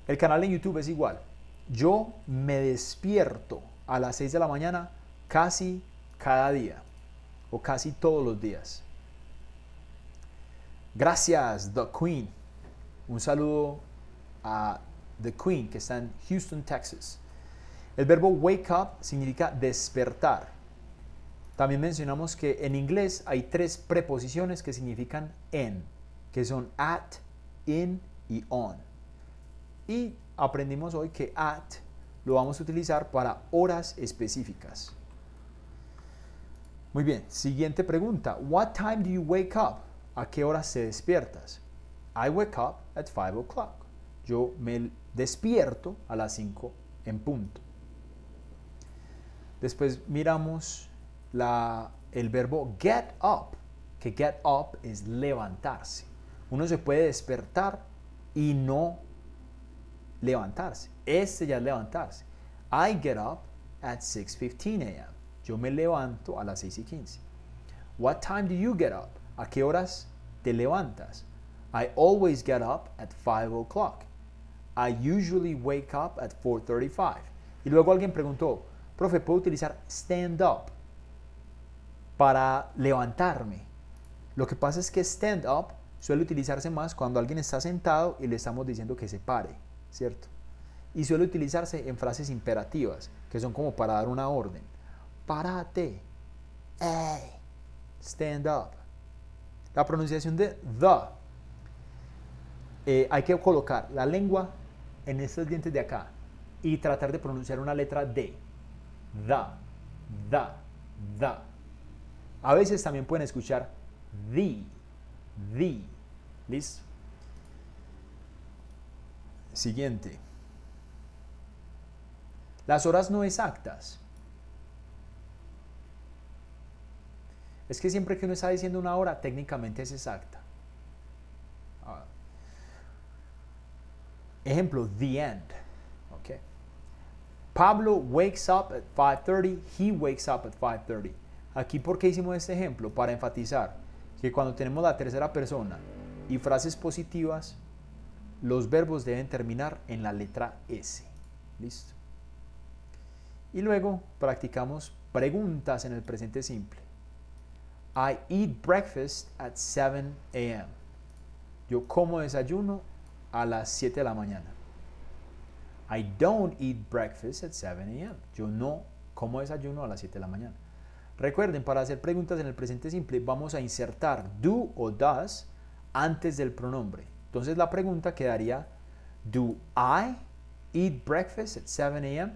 El canal en YouTube es igual. Yo me despierto a las 6 de la mañana casi cada día o casi todos los días. Gracias, The Queen. Un saludo a The Queen que está en Houston, Texas. El verbo wake up significa despertar. También mencionamos que en inglés hay 3 preposiciones que significan en, que son at, in y on. Y aprendimos hoy que at lo vamos a utilizar para horas específicas. Muy bien, siguiente pregunta. What time do you wake up? ¿A qué hora te despiertas? I wake up at 5 o'clock. Yo me despierto a las 5 en punto. Después miramos el verbo get up, que get up es levantarse. Uno se puede despertar y no levantarse. Este ya es levantarse. I get up at 6:15 a.m. Yo me levanto a las 6:15. What time do you get up? ¿A qué horas te levantas? I always get up at 5 o'clock. I usually wake up at 4:35. Y luego alguien preguntó, profe, ¿puedo utilizar stand up para levantarme? Lo que pasa es que stand up suele utilizarse más cuando alguien está sentado y le estamos diciendo que se pare, ¿cierto? Y suele utilizarse en frases imperativas, que son como para dar una orden. Párate. Hey. Stand up. La pronunciación de the. Hay que colocar la lengua en estos dientes de acá y tratar de pronunciar una letra D. The. A veces también pueden escuchar the. ¿Listo? Siguiente. Las horas no exactas. Es que siempre que uno está diciendo una hora, técnicamente es exacta. Ejemplo, the end. Okay. Pablo wakes up at 5:30. He wakes up at 5:30. Aquí, ¿por qué hicimos este ejemplo? Para enfatizar que cuando tenemos la tercera persona y frases positivas, los verbos deben terminar en la letra S. ¿Listo? Y luego practicamos preguntas en el presente simple. I eat breakfast at 7 a.m. Yo como desayuno a las 7 de la mañana. I don't eat breakfast at 7 a.m. Yo no como desayuno a las 7 de la mañana. Recuerden, para hacer preguntas en el presente simple vamos a insertar do o does antes del pronombre. Entonces la pregunta quedaría, do I eat breakfast at 7 a.m.?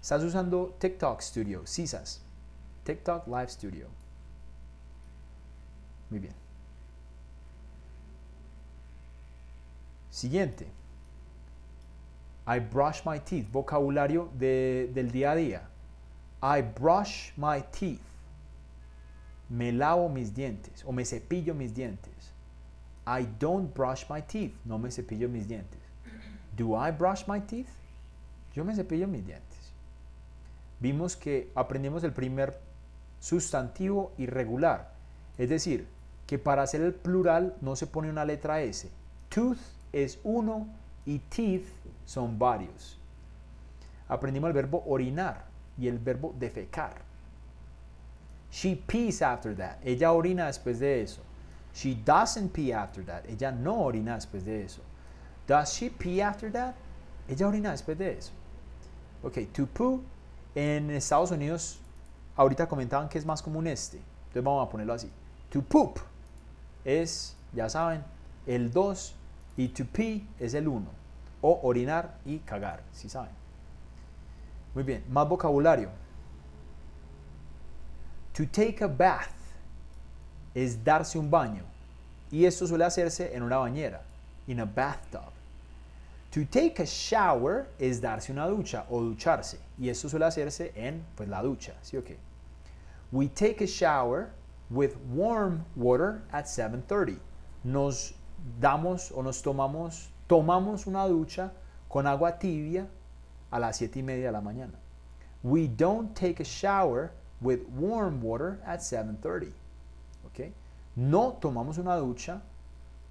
Estás usando TikTok Studio, CISAS, TikTok Live Studio. Muy bien. Siguiente. I brush my teeth. Vocabulario del día a día. I brush my teeth. Me lavo mis dientes o me cepillo mis dientes. I don't brush my teeth. No me cepillo mis dientes. Do I brush my teeth? Yo me cepillo mis dientes. Vimos que aprendimos el primer sustantivo irregular. Es decir, que para hacer el plural no se pone una letra S. Tooth es uno y teeth son varios. Aprendimos el verbo orinar y el verbo defecar. She pees after that. Ella orina después de eso. She doesn't pee after that. Ella no orina después de eso. Does she pee after that? Ella orina después de eso. Ok, to poo. En Estados Unidos, ahorita comentaban que es más común este. Entonces vamos a ponerlo así. To poop es, ya saben, el 2 y to pee es el 1. O orinar y cagar, si saben. Muy bien, más vocabulario. To take a bath es darse un baño. Y esto suele hacerse en una bañera, in a bathtub. To take a shower es darse una ducha o ducharse. Y esto suele hacerse en pues, la ducha, ¿sí o qué? We take a shower with warm water at 7:30. Nos damos o nos tomamos una ducha con agua tibia a las 7:30 de la mañana. We don't take a shower with warm water at 7:30. ¿Okay? No tomamos una ducha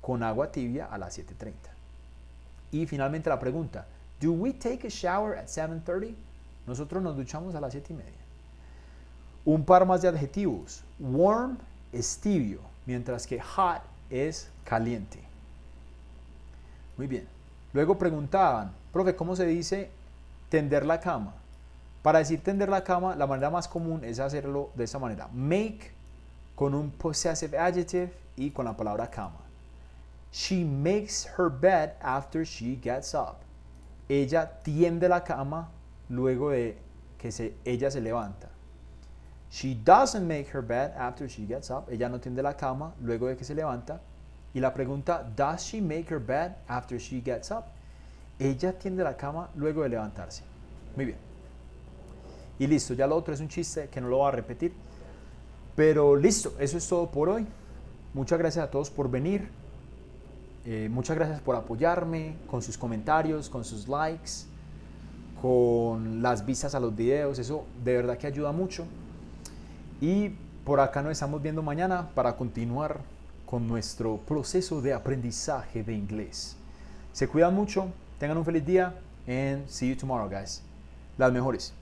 con agua tibia a las 7:30. Y finalmente la pregunta, do we take a shower at 7:30? Nosotros nos duchamos a las 7:30. Un par más de adjetivos. Warm es tibio, mientras que hot es caliente. Muy bien. Luego preguntaban, profe, ¿cómo se dice tender la cama? Para decir tender la cama, la manera más común es hacerlo de esa manera. Make con un possessive adjective y con la palabra cama. She makes her bed after she gets up. Ella tiende la cama luego de que ella se levanta. She doesn't make her bed after she gets up. Ella no tiende la cama luego de que se levanta. Y la pregunta, does she make her bed after she gets up? Ella tiende la cama luego de levantarse. Muy bien. Y listo, ya lo otro es un chiste que no lo voy a repetir. Pero listo, eso es todo por hoy. Muchas gracias a todos por venir. Muchas gracias por apoyarme con sus comentarios, con sus likes, con las vistas a los videos. Eso de verdad que ayuda mucho. Y por acá nos estamos viendo mañana para continuar con nuestro proceso de aprendizaje de inglés. Se cuidan mucho, tengan un feliz día and see you tomorrow, guys. Las mejores.